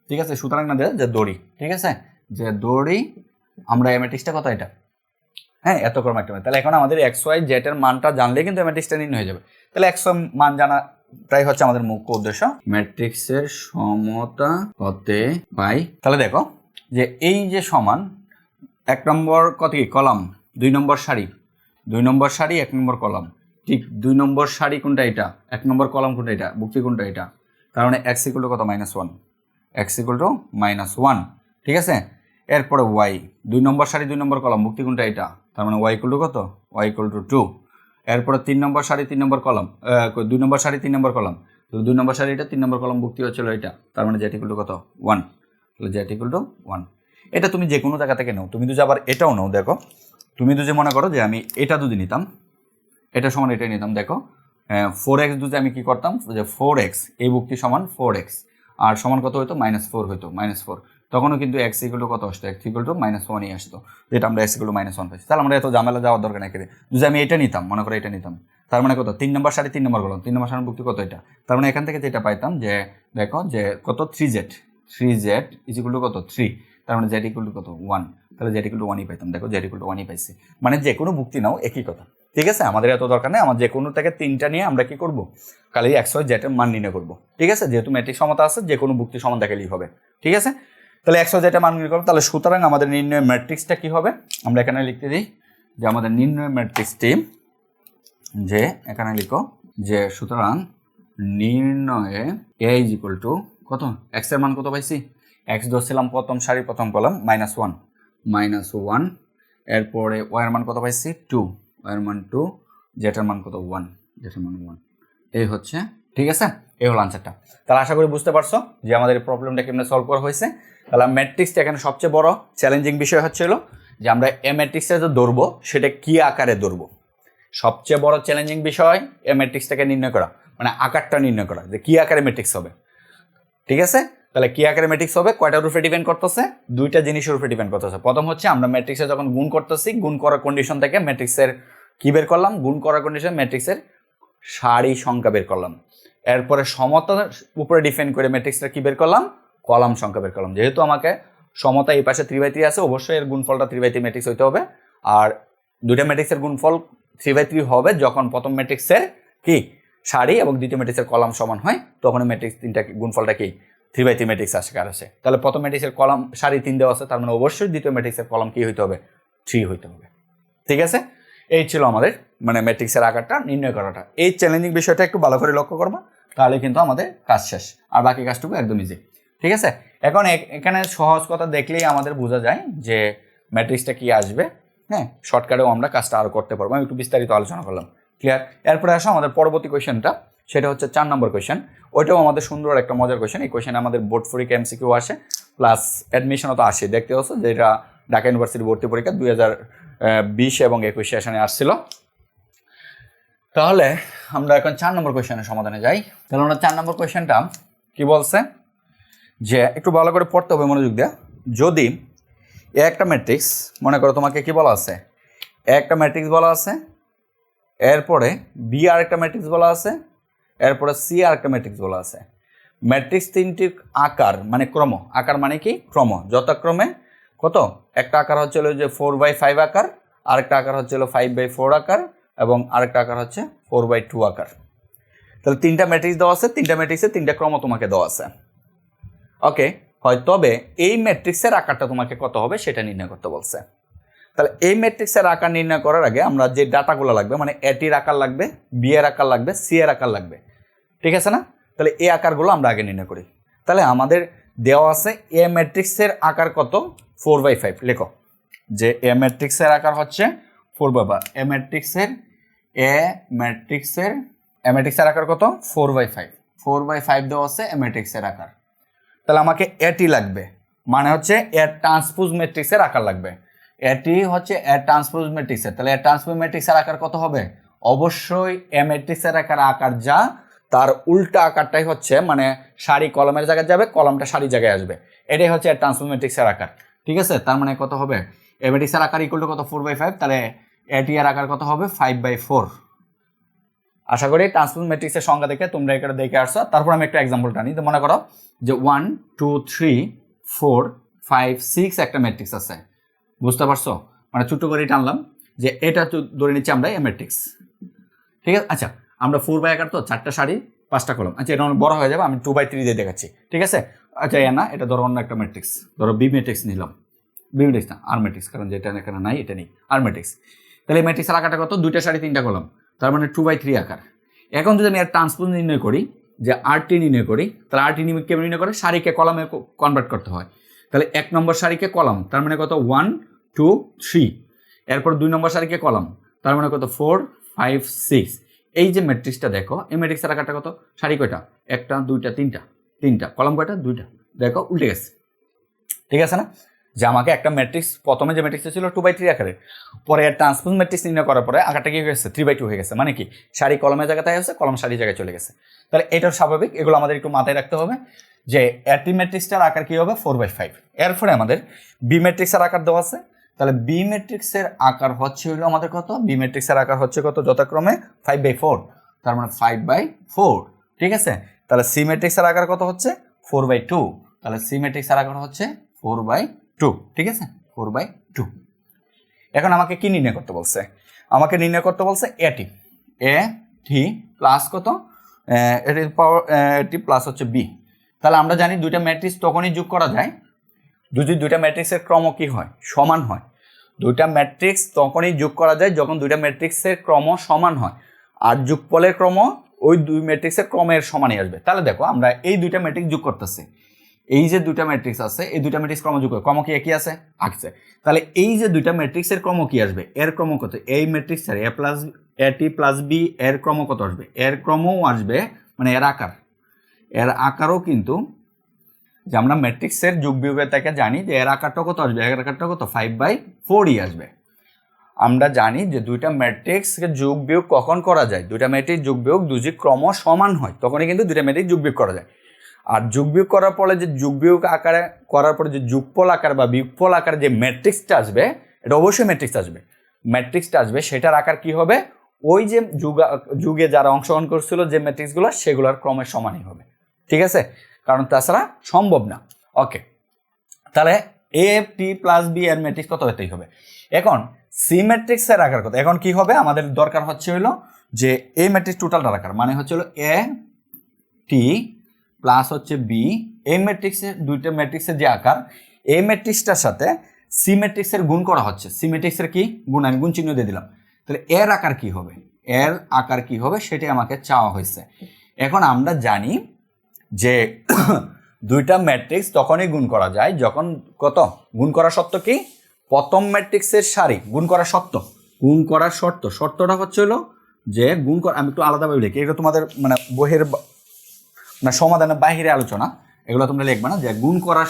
Speaker 1: ঠিক আছে, সুতরাং না যে দড়ি, ঠিক আছে, যে দড়ি আমরা এই ম্যাট্রিক্সটা কত এটা, হ্যাঁ এত ক্রম একটা। তাহলে এখন আমাদের x y z এর মানটা জানলে কিন্তু এই ম্যাট্রিক্সটা নির্ণয় হয়ে যাবে। তাহলে x y মান জানাটাই হচ্ছে আমাদের মুখ্য উদ্দেশ্য, ম্যাট্রিক্সের সমতা হতে পাই। তাহলে দেখো যে এই যে সমান 1 নম্বর কত কি কলাম, 2 নম্বর সারি 1 নম্বর কলাম, ঠিক 2 নম্বর সারি কোনটা এটা, 1 নম্বর কলাম কোনটা এটা, ভুক্তি কোনটা এটা, তার মানে x = কত -1, x = -1। ঠিক আছে, এরপরে y 2 নম্বর সারি 2 নম্বর কলাম, ভুক্তি কোনটা এটা, তার মানে y = কত, y = 2। এরপরে 3 নম্বর সারি 3 নম্বর কলাম, 2 নম্বর সারি 3 নম্বর কলাম, তাহলে 2 নম্বর সারি এটা, 3 নম্বর কলাম ভুক্তি হচ্ছিল এটা, তার মানে জেড ইকুয়াল টু কত 1, তাহলে জেড ইকুয়াল টু 1। এটা তুমি যে কোনো জায়গা থেকে নাও, তুমি যদি আবার এটাও নাও, দেখো তুমি যদি মনে করো যে আমি এটা যদি নিতাম, এটা সমান এটা নিতাম, দেখো 4x যদি আমি কি করতাম, যে 4x এই ভুক্তি সমান 4x আর সমান কত হইতো -4 হইতো, -4, তখনও কিন্তু x ইকুয়াল টু কত আসতো, x ইকুয়াল টু -1ই আসতো, যেটা আমরা x ইকুয়াল টু -1 পাইছি। তাহলে আমরা এত ঝামেলা যাওয়ার দরকার নাই। যদি আমি এটা নিতাম, মনে করো এটা নিতাম, তার মানে কত 3 নম্বর সারি 3 নম্বর কলাম, 3 নম্বর সারির ভুক্তি কত এটা, তার মানে এখান থেকে যেটা পাইতাম যে দেখো যে কত 3z ইজ ইকুয়াল টু কত 3, তার মানে z ইকুয়াল টু কত 1, তাহলে z ইকুয়াল টু 1ই পাইতাম। দেখো z ইকুয়াল টু 1ই পাইছি, মানে যে কোনো ভুক্তি নাও একই কথা, ঠিক আছে। আমাদের এত দরকার নেই, আমার যে কোনো থেকে 3টা নিয়ে আমরা কি করব, খালি x y z এর মান নির্ণয় করব, ঠিক আছে। যেহেতু ম্যাট্রিক্স সমতা আছে, যে কোনো ভুক্তি সমান দেখালেই হবে, ঠিক আছে। তাহলে x y z এর মান নির্ণয় করব। তাহলে সুতরাং আমাদের নির্ণয় ম্যাট্রিক্সটা কি হবে, আমরা এখানে লিখতে দিই যে আমাদের নির্ণয় ম্যাট্রিক্সটি, যে এখানে লিখো যে সুতরাং নির্ণয়ে a ইজ ইকুয়াল টু কত, x এর মান কত পাইছি, x ধরছিলাম প্রথম সারি প্রথম কলাম -1, এরপরে y এর মান কত পাইছি 2, y এর মান 2, z এর মান কত 1, z এর মান 1, এই হচ্ছে, ঠিক আছে। এই হলো আনসারটা। তাহলে আশা করি বুঝতে পারছো যে আমাদের এই প্রবলেমটা কেমনে সলভ করা হয়েছে। তাহলে ম্যাট্রিক্সটা এখানে সবচেয়ে বড় চ্যালেঞ্জিং বিষয় হচ্ছিল যে আমরা এ ম্যাট্রিক্সটা যে ধরবো সেটা কি আকারে ধরবো। সবচেয়ে বড় চ্যালেঞ্জিং বিষয় এ ম্যাট্রিক্সটাকে নির্ণয় করা, মানে আকারটা নির্ণয় করা, যে কি আকারে ম্যাট্রিক্স হবে, ঠিক আছে। তাহলে কি আকারে ম্যাট্রিক্স হবে, কয়টার উপরে ডিপেন্ড করতেছে, দুইটা জিনিসের উপরে ডিপেন্ড করতেছে। প্রথম হচ্ছে আমরা ম্যাট্রিক্সে যখন গুণ করতেছি, গুণ করার কন্ডিশন থেকে ম্যাট্রিক্সের কি বের করলাম, গুণ করার কন্ডিশন ম্যাট্রিক্সের সারি সংখ্যা বের করলাম। এরপরে সমতার উপরে ডিপেন্ড করে ম্যাট্রিক্সটা কি বের করলাম, কলাম সংখ্যা বের করলাম। যেহেতু আমাকে সমতা এই পাশে 3/3 আছে, অবশ্যই এর গুণফলটা 3/3 ম্যাট্রিক্স হইতে হবে। আর দুইটা ম্যাট্রিক্সের গুণফল 3/3 হবে যখন প্রথম ম্যাট্রিক্সের কি সারি এবং দ্বিতীয় ম্যাট্রিক্সের কলাম সমান হয়, তখন ম্যাট্রিক্স তিনটা গুণফলটা কি 3/3 ম্যাট্রিক্স আসে। তাহলে প্রথম ম্যাট্রিক্সের কলাম সারি 3 দেওয়া আছে, তার মানে অবশ্যই দ্বিতীয় ম্যাট্রিক্সের কলাম কি হইতে হবে, 3 হইতে হবে, ঠিক আছে। এই ছিল আমাদের মানে ম্যাট্রিক্সের আকারটা নির্ণয় করাটা। এই চ্যালেঞ্জিং বিষয়টা একটু ভালো করে লক্ষ্য করবা, তাহলে কিন্তু আমাদের কাজ শেষ, আর বাকি কাজটুকু একদম ইজি, ঠিক আছে। এখন এখানে সহজ কথা দেখলেই আমাদের বোঝা যায় যে ম্যাট্রিক্সটা কি আসবে। হ্যাঁ, শর্টকাটেও আমরা কাজটা আরও করতে পারবো, আমি একটু বিস্তারিত আলোচনা করলাম, ক্লিয়ার। এরপরে আসো আমাদের পরবর্তী কোয়েশ্চেনটা, সেটা হচ্ছে 4 নম্বর কোয়েশ্চেন। ওইটাও আমাদের সুন্দর একটা মজার কোয়েশ্চেন। এই কোয়েশ্চেনে আমাদের বোর্ড পরীক্ষা MCQ আসে, প্লাস অ্যাডমিশনও তো আসে, দেখতে পাচ্ছ যে এটা ঢাকা ইউনিভার্সিটি ভর্তি পরীক্ষা 2020 এবং 21 সেশনে আসছিল। তাহলে আমরা এখন 4 নম্বর কোয়েশ্চেনের সমাধানে যাই। তাহলে আমরা 4 নম্বর কোয়েশ্চেনটা কি বলছে, যে একটু ভালো করে পড়তে হবে মনোযোগ দিয়ে। যদি একটা ম্যাট্রিক্স, মনে করো তোমাকে কি বলা আছে, একটা ম্যাট্রিক্স বলা আছে, এরপরে বি আর একটা ম্যাট্রিক্স বলা আছে, এরপরে সি আর একটা ম্যাট্রিক্স বলা আছে। ম্যাট্রিক্স তিনটির আকার মানে ক্রম, আকার মানে কি ক্রম, যথাক্রমে কত, একটা আকার হচ্ছে যে 4/5 আকার, আরেকটা আকার হচ্ছে 5/4 আকার, এবং আরেকটা আকার হচ্ছে 4/2 আকার। তাহলে তিনটা ম্যাট্রিক্স দেওয়া আছে, তিনটা ম্যাট্রিক্সে তিনটা ক্রম তোমাকে দেওয়া আছে, ওকে হয়। তবে এই ম্যাট্রিক্সের আকারটা তোমাকে কত হবে সেটা নির্ণয় করতে বলছে। তাহলে এই ম্যাট্রিক্সের আকার নির্ণয় করার আগে আমরা যে ডাটাগুলো লাগবে, মানে এটির আকার লাগবে, বি এর আকার লাগবে, সি এর আকার লাগবে, ঠিক আছে না। তাহলে এই আকারগুলো আমরা আগে নির্ণয় করি। তাহলে আমাদের দেওয়া আছে এ ম্যাট্রিক্সের আকার কত, 4/5, লেখো যে এ ম্যাট্রিক্সের আকার হচ্ছে 4/5। এ ম্যাট্রিক্সের আকার কত, 4/5 দেওয়া আছে এ ম্যাট্রিক্সের আকার। তাহলে আমাকে এটি লাগবে, মানে হচ্ছে এর ট্রান্সপোজ ম্যাট্রিক্সের আকার লাগবে। এটি হচ্ছে এর ট্রান্সপোজ ম্যাট্রিক্সের, তাহলে এর ট্রান্সপোজ ম্যাট্রিক্সের আকার কত হবে, অবশ্যই এ ম্যাট্রিক্সের আকার যা তার উল্টা আকারটাই হচ্ছে, মানে সারি কলমের জায়গায় যাবে, কলমটা সারি জায়গায় আসবে, এটাই হচ্ছে এর ট্রান্সপোজ ম্যাট্রিক্সের আকার, ঠিক আছে। তার মানে কত হবে, এ ম্যাট্রিক্সের আকার ইকুয়াল টু কত, 4/5, তাহলে এটি এর আকার কত হবে, 5/4। আশা করি ট্রান্সপোজ ম্যাট্রিক্সের সংজ্ঞা দেখে তোমরা এটা দেখে আসছো। তারপর আমি একটা এক্সাম্পলটা নিই। তো মনে করো যে 1 2 3 4 5 6 একটা ম্যাট্রিক্স আছে, বুঝতে পারছো, মানে ছোট্ট করে টানলাম যে এটা ধরে নিচ্ছি আমরা এ ম্যাট্রিক্স, ঠিক আছে। আচ্ছা, আমরা 4/11 তো 4টা সারি 5টা কলম, আচ্ছা এটা অনেক বড় হয়ে যাবে, আমি 2/3 দিয়ে দেখাচ্ছি, ঠিক আছে। আচ্ছা এ না, এটা ধরো অন্য একটা ম্যাট্রিক্স, ধরো বি ম্যাট্রিক্স নিলাম, বি ম্যাট্রিক্স না আর ম্যাট্রিক্স, কারণ যেটা এখানে নাই এটা নেই, আর ম্যাট্রিক্স। তাহলে এই ম্যাট্রিক্সের আকারটা কত, 2টা সারি 3টা কলম, তার মানে 2/3 আকার। এখন যদি আমি আর ট্রান্সপোজ নির্ণয় করি, যে আরটি নির্ণয় করি, তাহলে আরটি কেমন নির্ণয় করে, সারিকে কলামে কনভার্ট করতে হয়। তাহলে 1 নম্বর সারিকে কলাম, তার মানে কত 1 2 3, এরপর 2 নম্বর সারিকে কলাম, তার মানে কত 4 5 6, এই যে ম্যাট্রিক্সটা দেখো, এই ম্যাট্রিক্সের আকারটা কত, সারি কয়টা, একটা দুইটা তিনটা, কলাম কয়টা, দুইটা, দেখো উল্টে গেছে, ঠিক আছে না? যে আমাকে একটা ম্যাট্রিক্স, প্রথমে যে ম্যাট্রিক্সটা ছিল 2/3 আকারে, পরে ট্রান্সপোজ ম্যাট্রিক্স নির্ণয় করার পরে আকারটা কি হয়ে গেছে, 3/2 হয়ে গেছে। মানে কি, সারি কলমের জায়গায় তাই হচ্ছে, কলম সারি জায়গায় চলে গেছে। তাহলে এটার স্বাভাবিক, এগুলো আমাদের একটু মাথায় রাখতে হবে যে এটি ম্যাট্রিক্সটার আকার কি হবে, 4/5। এরপরে আমাদের বি ম্যাট্রিক্সের আকার দেওয়া আছে। তাহলে বি ম্যাট্রিক্সের আকার হচ্ছে হলো আমাদের কত, বি ম্যাট্রিক্সের আকার হচ্ছে কত, যথাক্রমে 5/4, তার মানে 5/4, ঠিক আছে। তাহলে সি ম্যাট্রিক্সের আকার কত হচ্ছে, 4/2, তাহলে সি ম্যাট্রিক্সের আকার হচ্ছে 4/2, ঠিক আছে, 4/2। এখন আমাকে কি নির্ণয় করতে বলছে, আমাকে নির্ণয় করতে বলছে এটি, এ টি প্লাস কত, এটির পাওয়ার টি প্লাস হচ্ছে বি। তাহলে আমরা জানি দুইটা ম্যাট্রিক্স তখনই যোগ করা যায় যদি দুইটা ম্যাট্রিক্সের ক্রম কি হয়, সমান হয়। দুইটা ম্যাট্রিক্স তখনই যোগ করা যায় যখন দুইটা ম্যাট্রিক্সের ক্রম সমান হয়, আর যোগফলের ক্রম ওই দুই ম্যাট্রিক্সের ক্রমের সমানই আসবে। তাহলে দেখো আমরা এই দুইটা ম্যাট্রিক্স যোগ করতেছি, এই যে দুইটা ম্যাট্রিক্স আছে, এই দুইটা ম্যাট্রিক্স ক্রম যোগ করে, ক্রম কি একই আছে, আসছে। তাহলে এই যে দুইটা ম্যাট্রিক্সের ক্রম কি আসবে, এর ক্রম কত, এই ম্যাট্রিক্সের এ টি প্লাস বি এর ক্রম কত আসবে, এর ক্রমও আসবে, মানে এর আকারও কিন্তু, যে আমরা ম্যাট্রিক্সের যোগ বিয়োগের থেকে জানি যে এর আকারটা কত আসবে, এর আকারটা কত, 5/4ই আসবে। আমরা জানি যে দুইটা ম্যাট্রিক্সকে যোগ বিয়োগ কখন করা যায়, দুইটা ম্যাট্রিক্স যোগ বিয়োগ দুজি ক্রম সমান হয়, তখনই কিন্তু দুইটা ম্যাট্রিক্স যোগ বিয়োগ করা যায়। আর যোগ বিয়োগ করার পরে যে যোগ বিয়োগ আকারে করার পরে যে যোগফল আকার বা বিয়োগফল আকারে যে ম্যাট্রিক্সটা আসবে, এটা অবশ্যই ম্যাট্রিক্সটা আসবে, সেটার আকার কি হবে, ওই যে যুগে যারা অংশগ্রহণ করছিল যে ম্যাট্রিক্সগুলো, সেগুলোর ক্রমের সমানই হবে, ঠিক আছে, কারণ তাছাড়া সম্ভব না। ওকে, তাহলে এ টি প্লাস বি এর ম্যাট্রিক্স কত হতেই হবে। এখন সি ম্যাট্রিক্সের আকার কত, এখন কি হবে, আমাদের দরকার হচ্ছে হলো যে এই ম্যাট্রিক্স টোটালটার আকার, মানে হচ্ছে হলো এ টি প্লাস হচ্ছে বি, এই ম্যাট্রিক্সের দুইটা ম্যাট্রিক্সের যে আকার, এই ম্যাট্রিক্সটার সাথে সি ম্যাট্রিক্সের গুণ করা হচ্ছে, সি ম্যাট্রিক্সের কি গুণ, আমি গুণ চিহ্ন দিয়ে দিলাম। তাহলে এর আকার কি হবে, সেটাই আমাকে চাওয়া হয়েছে। এখন আমরা জানি যে দুইটা ম্যাট্রিক্স তখনই গুণ করা যায় যখন কত, গুণ করার শর্ত কি, প্রথম ম্যাট্রিক্সের সারি গুণ করার শর্তটা হচ্ছে হলো যে গুণ করা, আমি একটু আলাদাভাবে লিখি, এগুলো তোমাদের মানে বইয়ের না সমাধানের বাহিরে আলোচনা, এগুলো তোমরা লিখবে না, যে গুণ করার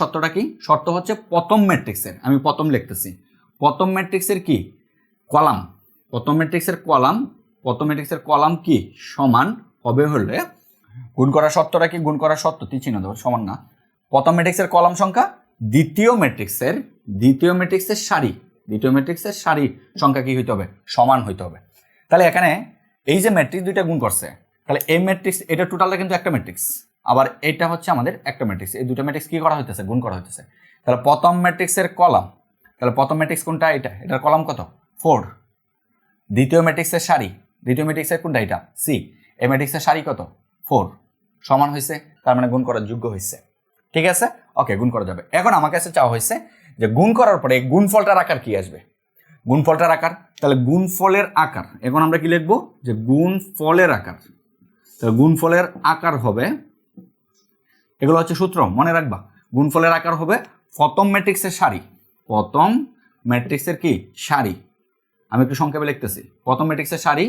Speaker 1: শর্তটা কি, শর্ত হচ্ছে প্রথম ম্যাট্রিক্সের, আমি প্রথম লিখতেছি, প্রথম ম্যাট্রিক্সের কি কলাম, প্রথম ম্যাট্রিক্সের কলাম কি সমান হবে হলে, গুণ করার শর্তটা কি, গুণ করার শর্ত চিহ্ন দেবো, সমান না, প্রথম ম্যাট্রিক্সের কলাম সংখ্যা দ্বিতীয় ম্যাট্রিক্সের সারি সংখ্যা কি হইতে হবে, সমান হইতে হবে। তাহলে এখানে এই যে ম্যাট্রিক্স দুইটা গুণ করছে, তাহলে এই ম্যাট্রিক্স, এটা টোটালটা কিন্তু একটা ম্যাট্রিক্স, আবার এটা হচ্ছে আমাদের একটা ম্যাট্রিক্স, এই দুটো ম্যাট্রিক্স কি করা হইতেছে, গুণ করা হইতেছে। তাহলে প্রথম ম্যাট্রিক্সের কলাম, তাহলে প্রথম ম্যাট্রিক্স কোনটা, এটার কলাম কত, 4, দ্বিতীয় ম্যাট্রিক্সের কোনটা, এটা সি, এই ম্যাট্রিক্সের সারি কত, 4, সমান হয়েছে, তার মানে গুণ করার যোগ্য হয়েছে, ঠিক আছে। ওকে, গুণ করা যাবে। এখন আমার কাছে চাওয়া হয়েছে যে গুণ করার পরে গুণফলটার আকার কি আসবে, তাহলে গুণফলের আকার, এখন আমরা কি লিখবো, যে গুণফলের আকার, তাহলে গুণফলের আকার হবে, এগুলো হচ্ছে সূত্র, মনে রাখবা, গুণফলের আকার হবে প্রথম ম্যাট্রিক্সের সারি, আমি একটু সংক্ষেপে লিখতেছি, প্রথম ম্যাট্রিক্সের সারি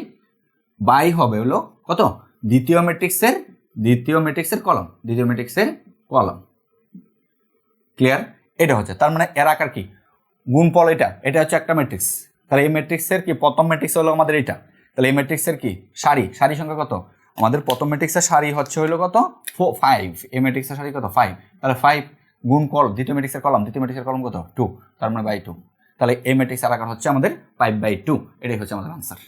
Speaker 1: বাই হবে হলো কত, দ্বিতীয় ম্যাট্রিক্সের কলাম, ক্লিয়ার, এটা হচ্ছে, তার মানে এর আকার কি, গুণফল, এটা হচ্ছে একটা ম্যাট্রিক্স, তাহলে এই ম্যাট্রিক্সের কি প্রথম ম্যাট্রিক্স হলো আমাদের এটা, তাহলে এই ম্যাট্রিক্সের কি সারি সংখ্যা কত, আমাদের প্রথম ম্যাট্রিক্সের সারি হচ্ছে হলো কত, 5, এই ম্যাট্রিক্সের সারি কত, 5, তাহলে 5 গুণ দ্বিতীয় ম্যাট্রিক্সের কলাম কত, 2, তার মানে বাই 2, তাহলে এই ম্যাট্রিক্সের আকার হচ্ছে আমাদের 5/2, এটাই হচ্ছে আমাদের আনসার,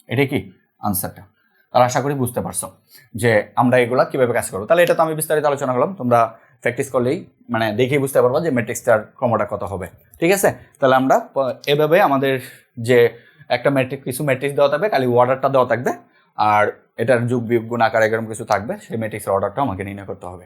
Speaker 1: এটাই কি আনসারটা। তাহলে আশা করি বুঝতে পারছো যে আমরা এগুলা কিভাবে কাজ করবো। তাহলে এটা তো আমি বিস্তারিত আলোচনা করলাম, তোমরা প্র্যাকটিস করলেই মানে দেখেই বুঝতে পারবো যে ম্যাট্রিক্সটার ক্রমটা কত হবে, ঠিক আছে। তাহলে আমরা এভাবে আমাদের যে একটা কিছু ম্যাট্রিক্স দেওয়া থাকবে, খালি অর্ডারটা দেওয়া থাকবে, আর এটার যোগ বিয়োগ গুণ আকার এরকম কিছু থাকবে, সেই ম্যাট্রিক্সের অর্ডারটা আমাকে নির্ণয় করতে হবে।